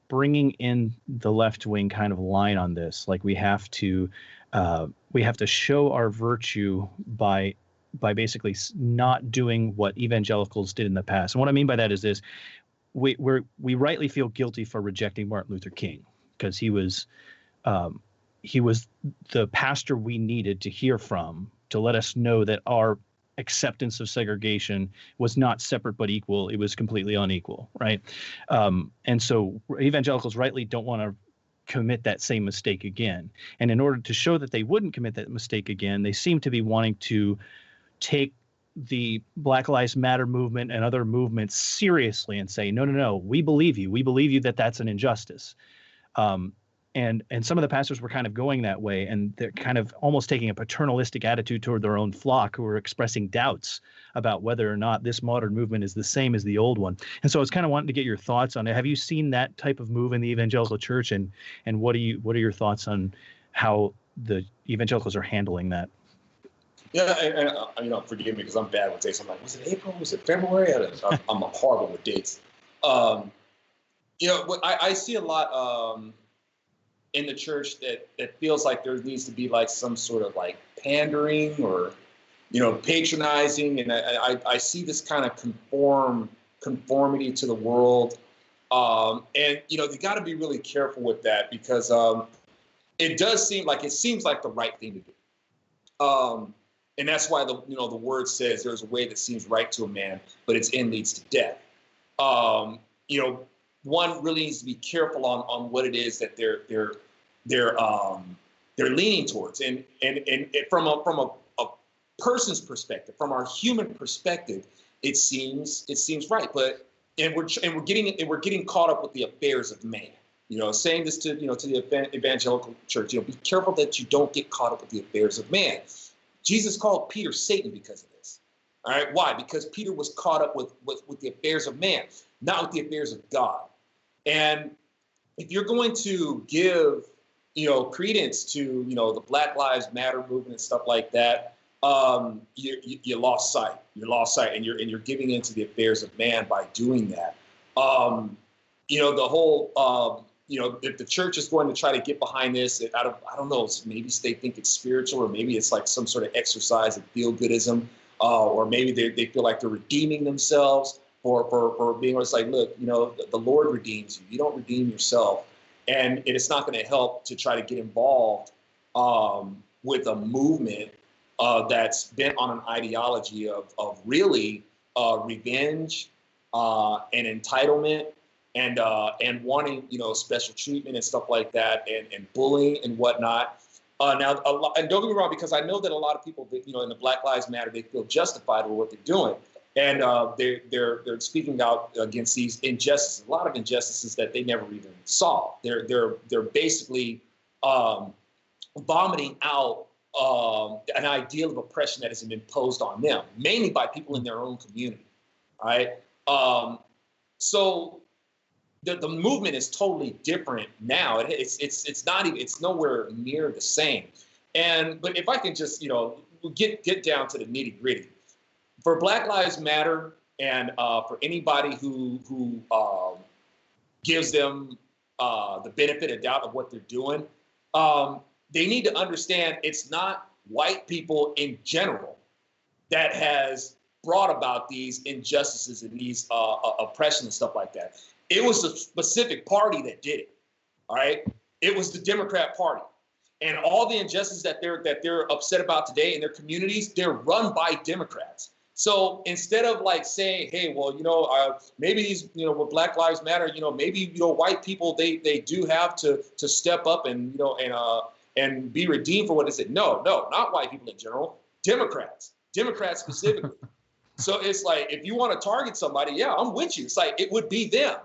bringing in the left wing kind of line on this. Like we have to show our virtue by basically not doing what evangelicals did in the past. And what I mean by that is this: we rightly feel guilty for rejecting Martin Luther King because he was the pastor we needed to hear from to let us know that our acceptance of segregation was not separate but equal. It was completely unequal, right? And so evangelicals rightly don't want to commit that same mistake again. And in order to show that they wouldn't commit that mistake again, they seem to be wanting to take the Black Lives Matter movement and other movements seriously and say, no, we believe you. We believe you that that's an injustice. And some of the pastors were kind of going that way, and they're kind of almost taking a paternalistic attitude toward their own flock who are expressing doubts about whether or not this modern movement is the same as the old one. And so I was kind of wanting to get your thoughts on it. Have you seen that type of move in the evangelical church, and what are your thoughts on how the evangelicals are handling that? Yeah, and forgive me because I'm bad with dates. I'm like, was it April? Was it February? I'm horrible with dates. I see a lot in the church that feels like there needs to be like some sort of like pandering or, patronizing. And I see this kind of conformity to the world. And you got to be really careful with that because it seems like the right thing to do. And that's why the word says there's a way that seems right to a man, but its end leads to death. One really needs to be careful on what it is that they're leaning towards, and from a person's perspective, from our human perspective, it seems right, but we're getting caught up with the affairs of man. Saying this to the evangelical church, be careful that you don't get caught up with the affairs of man. Jesus called Peter Satan because of this. All right, why? Because Peter was caught up with the affairs of man, not with the affairs of God. And if you're going to give, credence to, the Black Lives Matter movement and stuff like that, you lost sight. You lost sight, and you're giving into the affairs of man by doing that. The whole, if the church is going to try to get behind this, I don't know, maybe they think it's spiritual, or maybe it's like some sort of exercise of feel-goodism, or maybe they feel like they're redeeming themselves. For being, it's like, look, the Lord redeems you. You don't redeem yourself. And it's not going to help to try to get involved with a movement that's bent on an ideology of really revenge and entitlement and wanting, special treatment and stuff like that, and bullying and whatnot. Now, and don't get me wrong, because I know that a lot of people, in the Black Lives Matter, they feel justified with what they're doing. And they're speaking out against these injustices, a lot of injustices that they never even saw. They're basically vomiting out an ideal of oppression that has been imposed on them, mainly by people in their own community. All right. So the movement is totally different now. It's not even, it's nowhere near the same. But if I can just get down to the nitty gritty. For Black Lives Matter, and for anybody who gives them the benefit of doubt of what they're doing, they need to understand it's not white people in general that has brought about these injustices and these oppression and stuff like that. It was a specific party that did it. All right, it was the Democrat Party, and all the injustices that they're upset about today in their communities, they're run by Democrats. So instead of like saying, hey, well, maybe these, with Black Lives Matter, maybe, white people, they do have to step up and, and be redeemed for what it is. No, not white people in general, Democrats specifically. So it's like, if you want to target somebody, yeah, I'm with you. It's like, it would be them.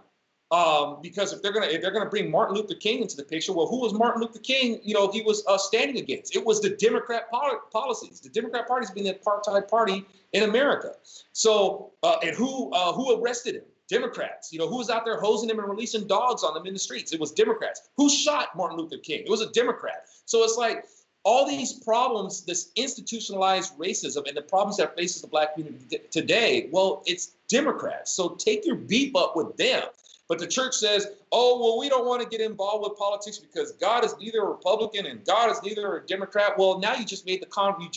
Because if they're gonna bring Martin Luther King into the picture, well, who was Martin Luther King? He was standing against. It was the Democrat policies. The Democrat Party's been the apartheid party in America. So, and who arrested him? Democrats. Who was out there hosing him and releasing dogs on them in the streets? It was Democrats. Who shot Martin Luther King? It was a Democrat. So it's like all these problems, this institutionalized racism, and the problems that faces the Black community today. Well, it's Democrats. So take your beef up with them. But the church says, oh, well, we don't want to get involved with politics because God is neither a Republican and God is neither a Democrat. Well, now you just made you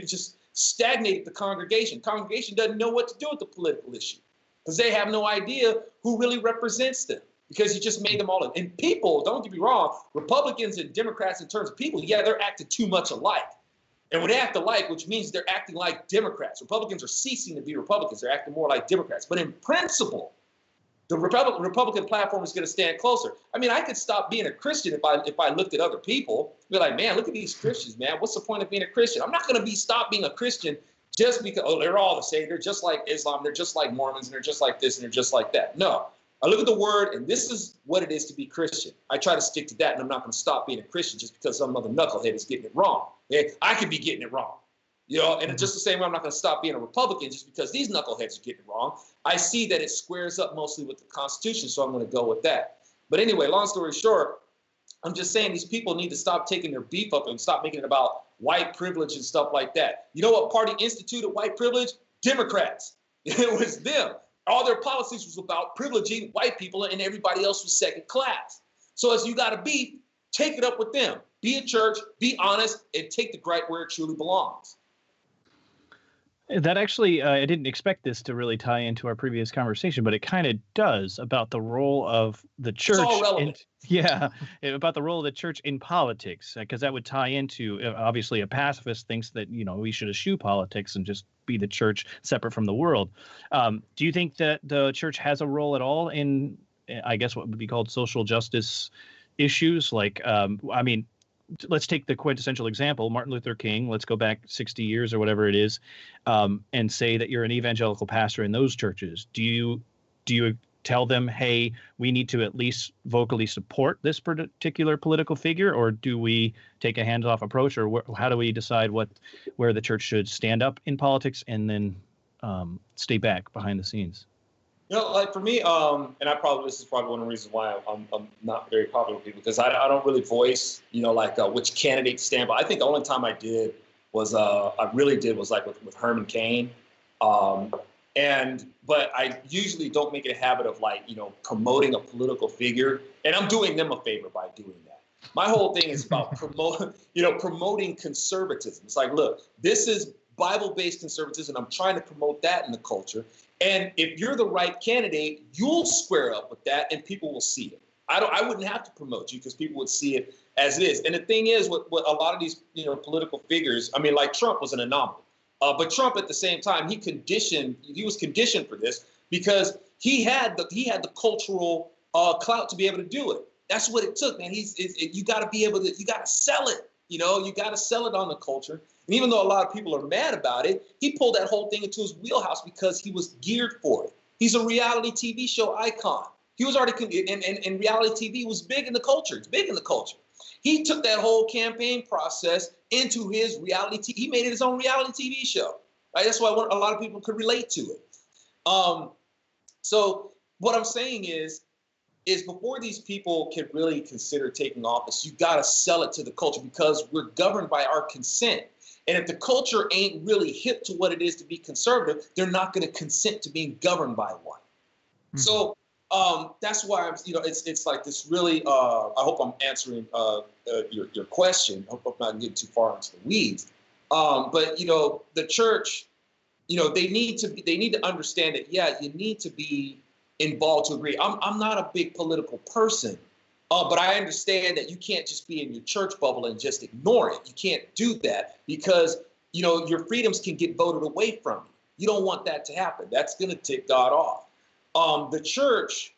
just stagnated the congregation. Congregation doesn't know what to do with the political issue because they have no idea who really represents them because you just made them all. And people, don't get me wrong, Republicans and Democrats in terms of people, yeah, they're acting too much alike. And when they act alike, which means they're acting like Democrats. Republicans are ceasing to be Republicans. They're acting more like Democrats. But in principle, the Republican platform is going to stand closer. I mean, I could stop being a Christian if I looked at other people. Be like, man, look at these Christians, man. What's the point of being a Christian? I'm not going to stop being a Christian just because, oh, they're all the same. They're just like Islam. They're just like Mormons. And they're just like this and they're just like that. No, I look at the word and this is what it is to be Christian. I try to stick to that and I'm not going to stop being a Christian just because some other knucklehead is getting it wrong. Okay? I could be getting it wrong. And just the same way I'm not going to stop being a Republican just because these knuckleheads are getting it wrong. I see that it squares up mostly with the Constitution, so I'm going to go with that. But anyway, long story short, I'm just saying these people need to stop taking their beef up and stop making it about white privilege and stuff like that. You know what party instituted white privilege? Democrats. It was them. All their policies was about privileging white people and everybody else was second class. So as you got a beef, take it up with them. Be a church, be honest, and take the gripe where it truly belongs. That actually, I didn't expect this to really tie into our previous conversation, but it kind of does about the role of the church. It's all relevant. About the role of the church in politics, because that would tie into, obviously, a pacifist thinks that, we should eschew politics and just be the church separate from the world. Do you think that the church has a role at all in, I guess, what would be called social justice issues? Like, let's take the quintessential example, Martin Luther King. Let's go back 60 years or whatever it is, and say that you're an evangelical pastor in those churches. Do you tell them, hey, we need to at least vocally support this particular political figure, or do we take a hands-off approach, or how do we decide where the church should stand up in politics and then stay back behind the scenes? Like for me, and this is probably one of the reasons why I'm not very popular with people, because I don't really voice, which candidate stand. But I think the only time I did was like with Herman Cain. But I usually don't make it a habit of promoting a political figure, and I'm doing them a favor by doing that. My whole thing is about promoting conservatism. It's like, look, this is Bible-based conservatism. I'm trying to promote that in the culture. And if you're the right candidate, you'll square up with that and people will see it. I wouldn't have to promote you because people would see it as it is. And the thing is, what a lot of these political figures, I mean, like Trump was an anomaly. But Trump at the same time, he was conditioned for this because he had the cultural clout to be able to do it. That's what it took, man. You got to be able to, you got to sell it. You got to sell it on the culture. And even though a lot of people are mad about it, he pulled that whole thing into his wheelhouse because he was geared for it. He's a reality TV show icon. He was already, and reality TV was big in the culture. It's big in the culture. He took that whole campaign process into his reality TV. He made it his own reality TV show. Right? That's why a lot of people could relate to it. So what I'm saying is before these people can really consider taking office, you got to sell it to the culture because we're governed by our consent. And if the culture ain't really hip to what it is to be conservative, they're not going to consent to being governed by one. Mm-hmm. So that's why it's like this really. I hope I'm answering your question. I hope I'm not getting too far into the weeds. But the church, they need to understand that. Yeah, you need to be involved to agree. I'm not a big political person. But I understand that you can't just be in your church bubble and just ignore it. You can't do that because your freedoms can get voted away from you. You don't want that to happen. That's going to tick God off. The church,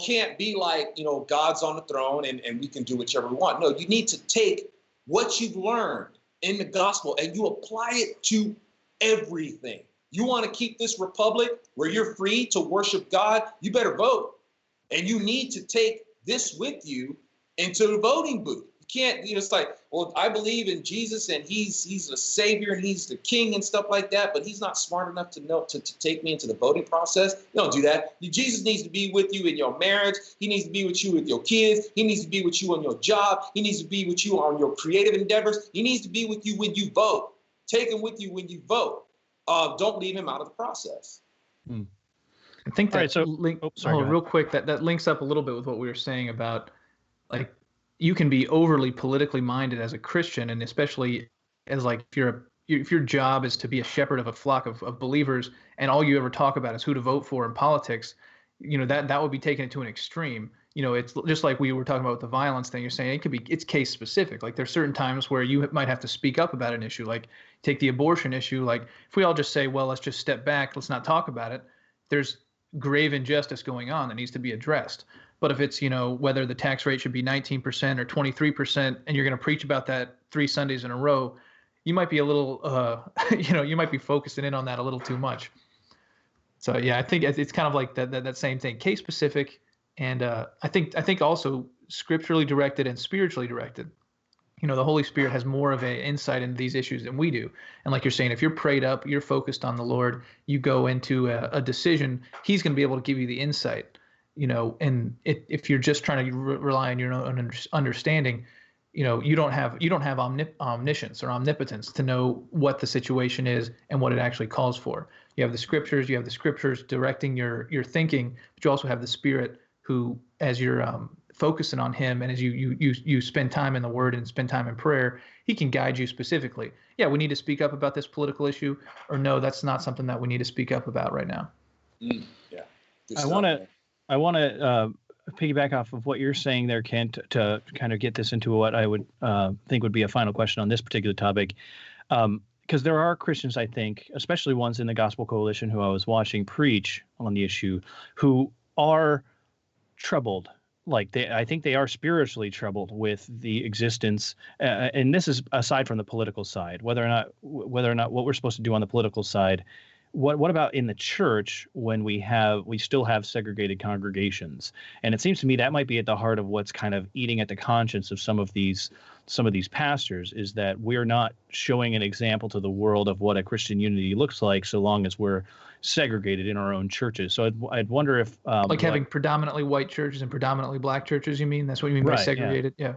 can't be like, God's on the throne and we can do whichever we want. No, you need to take what you've learned in the gospel and you apply it to everything. You want to keep this republic where you're free to worship God, you better vote. And you need to take this with you into the voting booth. You can't, it's like, well, I believe in Jesus and he's a savior and he's the king and stuff like that, but he's not smart enough to know to take me into the voting process. You don't do that. Jesus needs to be with you in your marriage. He needs to be with you with your kids. He needs to be with you on your job. He needs to be with you on your creative endeavors. He needs to be with you when you vote. Take him with you when you vote. Don't leave him out of the process. I think that right, so, real quick, that links up a little bit with what we were saying about, like, you can be overly politically minded as a Christian, and especially as like if your job is to be a shepherd of a flock of believers, and all you ever talk about is who to vote for in politics, that would be taken to an extreme. It's just like we were talking about with the violence thing. You're saying it's case specific. Like there's certain times where you might have to speak up about an issue. Like take the abortion issue. Like if we all just say, well, let's just step back, let's not talk about it. There's grave injustice going on that needs to be addressed. But if it's, whether the tax rate should be 19% or 23%, and you're going to preach about that 3 Sundays in a row, you might be a little, you might be focusing in on that a little too much. So yeah, I think it's kind of like that same thing, case specific, and I think also scripturally directed and spiritually directed. The Holy Spirit has more of an insight into these issues than we do. And like you're saying, if you're prayed up, you're focused on the Lord, you go into a decision, He's going to be able to give you the insight. And if you're just trying to rely on your own understanding, you don't have omniscience or omnipotence to know what the situation is and what it actually calls for. You have the scriptures directing your thinking, but you also have the Spirit who, as you're focusing on Him and as you spend time in the Word and spend time in prayer, He can guide you specifically. Yeah, we need to speak up about this political issue, or no, that's not something that we need to speak up about right now. Yeah. I want to piggyback off of what you're saying there, Kent, to kind of get this into what I would think would be a final question on this particular topic. Because there are Christians, I think, especially ones in the Gospel Coalition who I was watching preach on the issue, who are troubled. I think they are spiritually troubled with the existence, and this is aside from the political side, whether or not what we're supposed to do on the political side. What about in the church when we still have segregated congregations? And it seems to me that might be at the heart of what's kind of eating at the conscience of some of these pastors, is that we're not showing an example to the world of what a Christian unity looks like so long as we're segregated in our own churches. So I'd wonder if having predominantly white churches and predominantly black churches, you mean? That's what you mean by segregated? Yeah.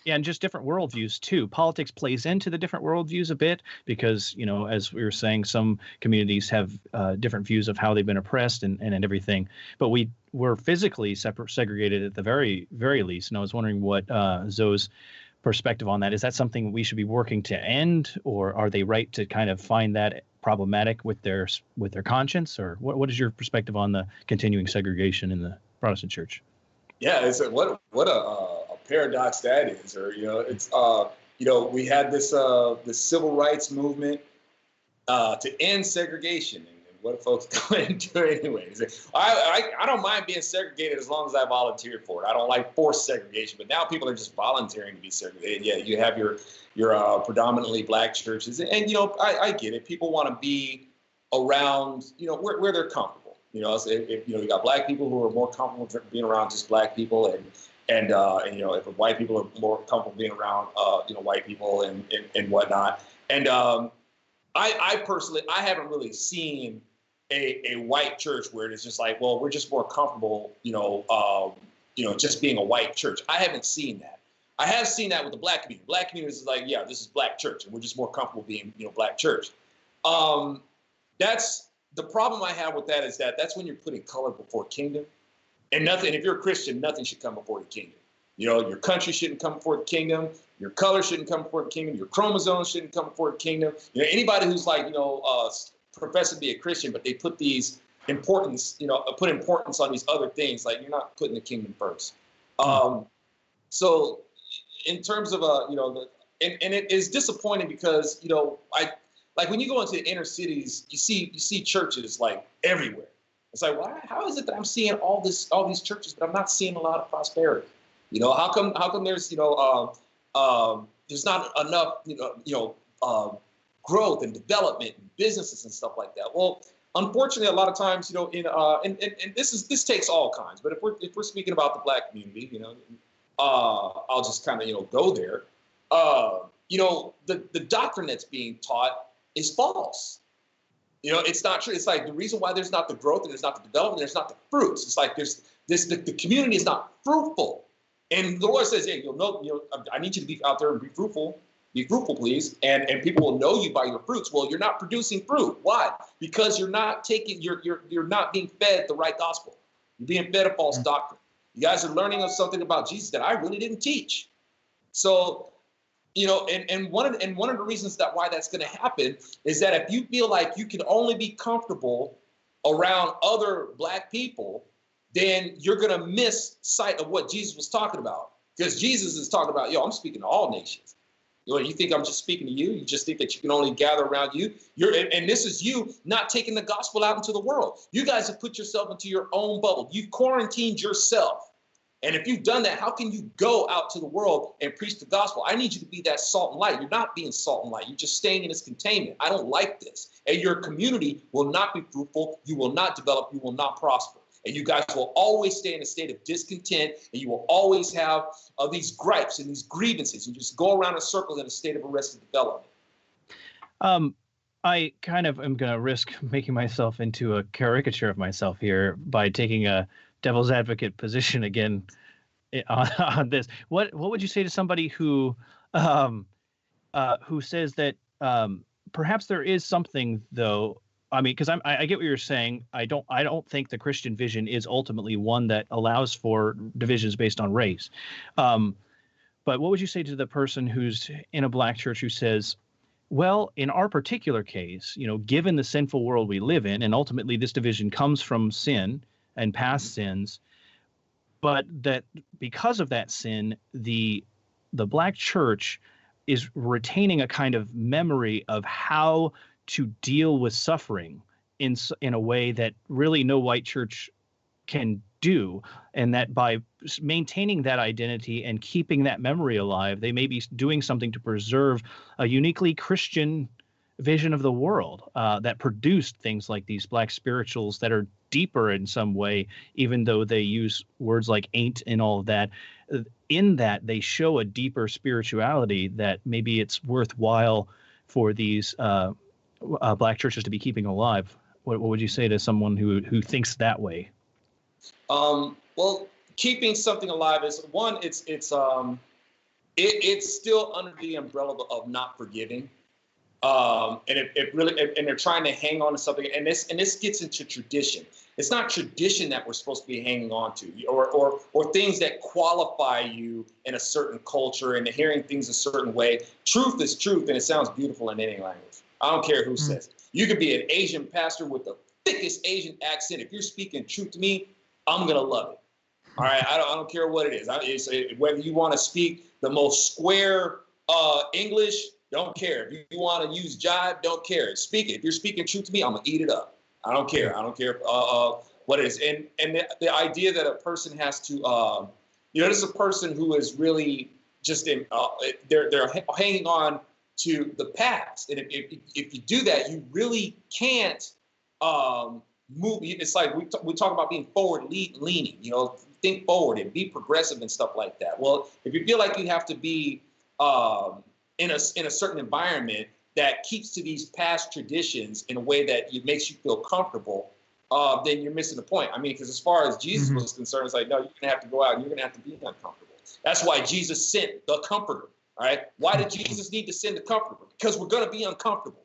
And just different worldviews too. Politics plays into the different worldviews a bit because, as we were saying, some communities have different views of how they've been oppressed and everything. But we're physically segregated at the very, very least. And I was wondering what Zoe's perspective on that. Is that something we should be working to end, or are they right to kind of find that problematic with their conscience? Or what is your perspective on the continuing segregation in the Protestant church? Yeah, it's what a paradox that is, or it's we had this civil rights movement to end segregation, and what do folks go into anyways? I don't mind being segregated as long as I volunteered for it. I don't like forced segregation, but now people are just volunteering to be segregated. Yeah, you have your predominantly black churches, and I get it. People want to be around where they're comfortable. If you got black people who are more comfortable being around just black people, and if white people are more comfortable being around white people and whatnot. And I personally haven't really seen a white church where it's just like, well, we're just more comfortable just being a white church. I haven't seen that. I have seen that with the black community. Black community is like, yeah, this is black church, and we're just more comfortable being black church. That's the problem I have with that, is that's when you're putting color before kingdom. And nothing, if you're a Christian, nothing should come before the kingdom. Your country shouldn't come before the kingdom. Your color shouldn't come before the kingdom. Your chromosomes shouldn't come before the kingdom. Anybody who's like, professing to be a Christian, but they put these importance on these other things, like you're not putting the kingdom first. So in terms of, and it is disappointing because, you know, like when you go into the inner cities, you see churches like everywhere. It's like, well, how is it that I'm seeing all these churches, but I'm not seeing a lot of prosperity? You know, how come there's, you know, there's not enough, growth and development and businesses and stuff like that? Well, unfortunately, a lot of times, you know, and this takes all kinds, but if we're speaking about the Black community, you know, I'll just kind of, you know, go there. You know, the doctrine that's being taught is false. You know, it's not true. It's like the reason why there's not the growth and there's not the development, there's not the fruits. It's like the community is not fruitful. And the Lord says, hey, I need you to be out there and be fruitful. Be fruitful, please. And people will know you by your fruits. Well, you're not producing fruit. Why? Because you're not being fed the right gospel. You're being fed a false doctrine. You guys are learning something about Jesus that I really didn't teach. So, you know, and one of the reasons why that's going to happen is that if you feel like you can only be comfortable around other Black people, then you're going to miss sight of what Jesus was talking about. Because Jesus is talking about, I'm speaking to all nations. You think I'm just speaking to you? You just think that you can only gather around you? And this is you not taking the gospel out into the world. You guys have put yourself into your own bubble. You've quarantined yourself. And if you've done that, how can you go out to the world and preach the gospel? I need you to be that salt and light. You're not being salt and light. You're just staying in this containment. I don't like this. And your community will not be fruitful. You will not develop. You will not prosper. And you guys will always stay in a state of discontent, and you will always have these gripes and these grievances. You just go around in circles in a state of arrested development. I kind of am going to risk making myself into a caricature of myself here by taking a devil's advocate position again on this. What would you say to somebody who says that perhaps there is something, though? I mean, because I get what you're saying. I don't think the Christian vision is ultimately one that allows for divisions based on race. But what would you say to the person who's in a Black church who says, well, in our particular case, you know, given the sinful world we live in, and ultimately this division comes from sin and past sins, but that because of that sin, the Black church is retaining a kind of memory of how to deal with suffering in a way that really no white church can do, and that by maintaining that identity and keeping that memory alive, they may be doing something to preserve a uniquely Christian vision of the world that produced things like these Black spirituals that are deeper in some way, even though they use words like ain't and all of that. In that, they show a deeper spirituality that maybe it's worthwhile for these Black churches to be keeping alive. What would you say to someone who thinks that way? Well, keeping something alive is one. It's still under the umbrella of not forgiving, and it really and they're trying to hang on to something. And this gets into tradition. It's not tradition that we're supposed to be hanging on to, or things that qualify you in a certain culture and hearing things a certain way. Truth is truth, and it sounds beautiful in any language. I don't care who says it. You could be an Asian pastor with the thickest Asian accent. If you're speaking truth to me, I'm going to love it. All right. I don't care what it is. Whether you want to speak the most square English, don't care. If you want to use jive, don't care. Speak it. If you're speaking truth to me, I'm going to eat it up. I don't care. I don't care what it is. And the idea that a person has to, this is a person who is really just they're hanging on to the past. And if you do that, you really can't move. It's like we talk about being forward leaning, think forward and be progressive and stuff like that. Well, if you feel like you have to be in a certain environment that keeps to these past traditions in a way that it makes you feel comfortable, then you're missing the point. I mean, because as far as Jesus was concerned, it's like, no, you're going to have to go out and you're going to have to be uncomfortable. That's why Jesus sent the Comforter. All right. Why did Jesus need to send the Comforter? Because we're going to be uncomfortable.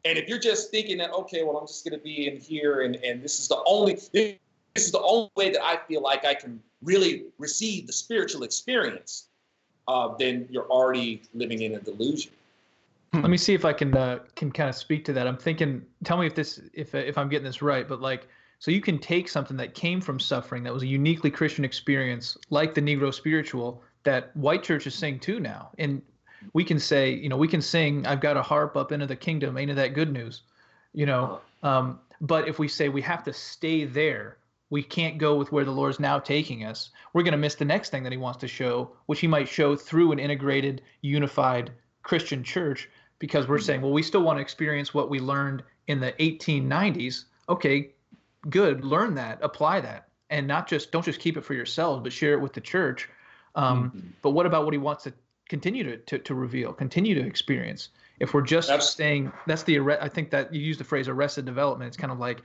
And if you're just thinking that, okay, well, I'm just going to be in here and this is the only way that I feel like I can really receive the spiritual experience, then you're already living in a delusion. Let me see if I can kind of speak to that. I'm thinking, tell me if I'm getting this right, but so you can take something that came from suffering, that was a uniquely Christian experience, like the Negro spiritual, that white churches sing too now. And We can say, you know, we can sing, I've got a harp up into the kingdom, ain't it that good news? You know, but if we say we have to stay there, we can't go with where the Lord's now taking us, we're going to miss the next thing that he wants to show, which he might show through an integrated, unified Christian church, because we're saying, well, we still want to experience what we learned in the 1890s. Okay, good. Learn that, apply that, and don't just keep it for yourselves, but share it with the church. But what about what he wants to continue to reveal, continue to experience? If we're just saying I think that you used the phrase arrested development. It's kind of like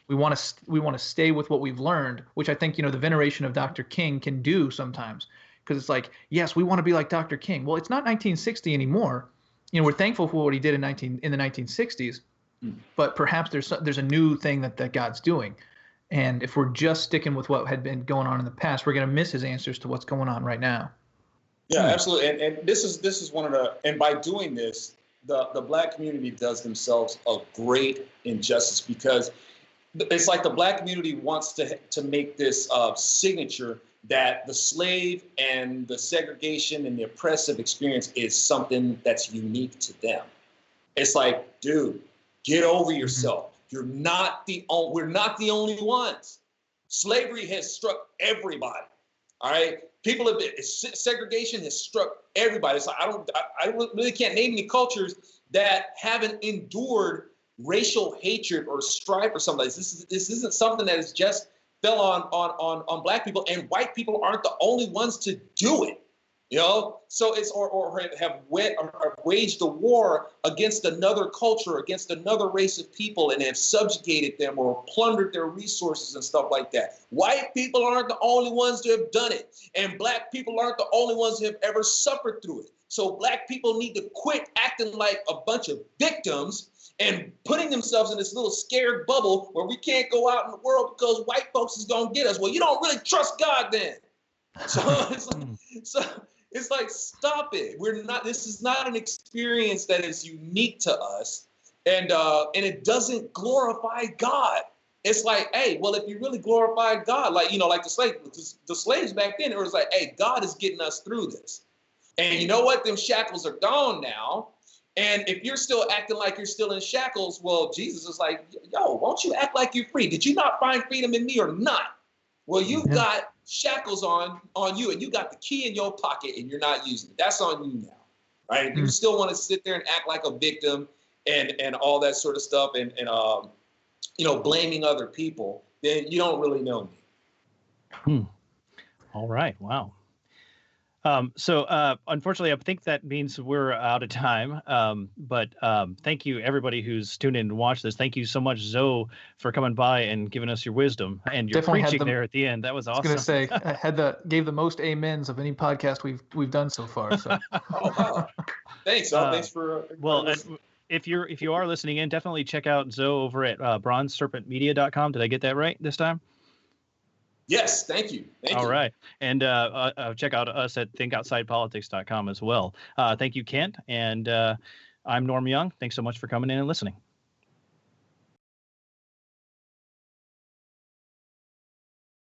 we want to stay with what we've learned, which I think, you know, the veneration of Dr. King can do sometimes, because it's like, yes, we want to be like Dr. King. Well, it's not 1960 anymore. You know, we're thankful for what he did in the 1960s, but perhaps there's a new thing that God's doing. And if we're just sticking with what had been going on in the past, we're going to miss his answers to what's going on right now. Yeah, absolutely. And this is one of and by doing this, the Black community does themselves a great injustice, because it's like the Black community wants to make this signature that the slave and the segregation and the oppressive experience is something that's unique to them. It's like, dude, get over yourself. We're not the only ones. Slavery has struck everybody. All right. Segregation has struck everybody. It's like, I really can't name any cultures that haven't endured racial hatred or strife or something like this. This isn't something that is just fell on Black people, and white people aren't the only ones to do it. You know, so it's or have waged a war against another culture, against another race of people, and have subjugated them or plundered their resources and stuff like that. White people aren't the only ones to have done it, and Black people aren't the only ones who have ever suffered through it. So Black people need to quit acting like a bunch of victims and putting themselves in this little scared bubble where we can't go out in the world because white folks is gonna get us. Well, you don't really trust God then. So it's like, stop it. This is not an experience that is unique to us, and it doesn't glorify God. It's like, hey, well, if you really glorify God, like, you know, like the slaves back then, it was like, hey, God is getting us through this. And you know what? Them shackles are gone now. And if you're still acting like you're still in shackles, well, Jesus is like, yo, won't you act like you're free? Did you not find freedom in me or not? Well, you've got shackles on you, and you got the key in your pocket, and you're not using it. That's on you now, right? You still want to sit there and act like a victim and all that sort of stuff, and you know, blaming other people. Then you don't really know me. All right. Wow. So unfortunately, I think that means we're out of time. But thank you, everybody who's tuned in to watch this. Thank you so much, Zoe, for coming by and giving us your wisdom and your preaching there at the end. That was awesome. I was going to say, gave the most amens of any podcast we've done so far. So. Oh, wow. Thanks. Thanks for. If you are listening in, definitely check out Zoe over at bronzeserpentmedia.com. Did I get that right this time? Yes, thank you. All right. And check out us at thinkoutsidepolitics.com as well. Thank you, Kent. And I'm Norm Young. Thanks so much for coming in and listening.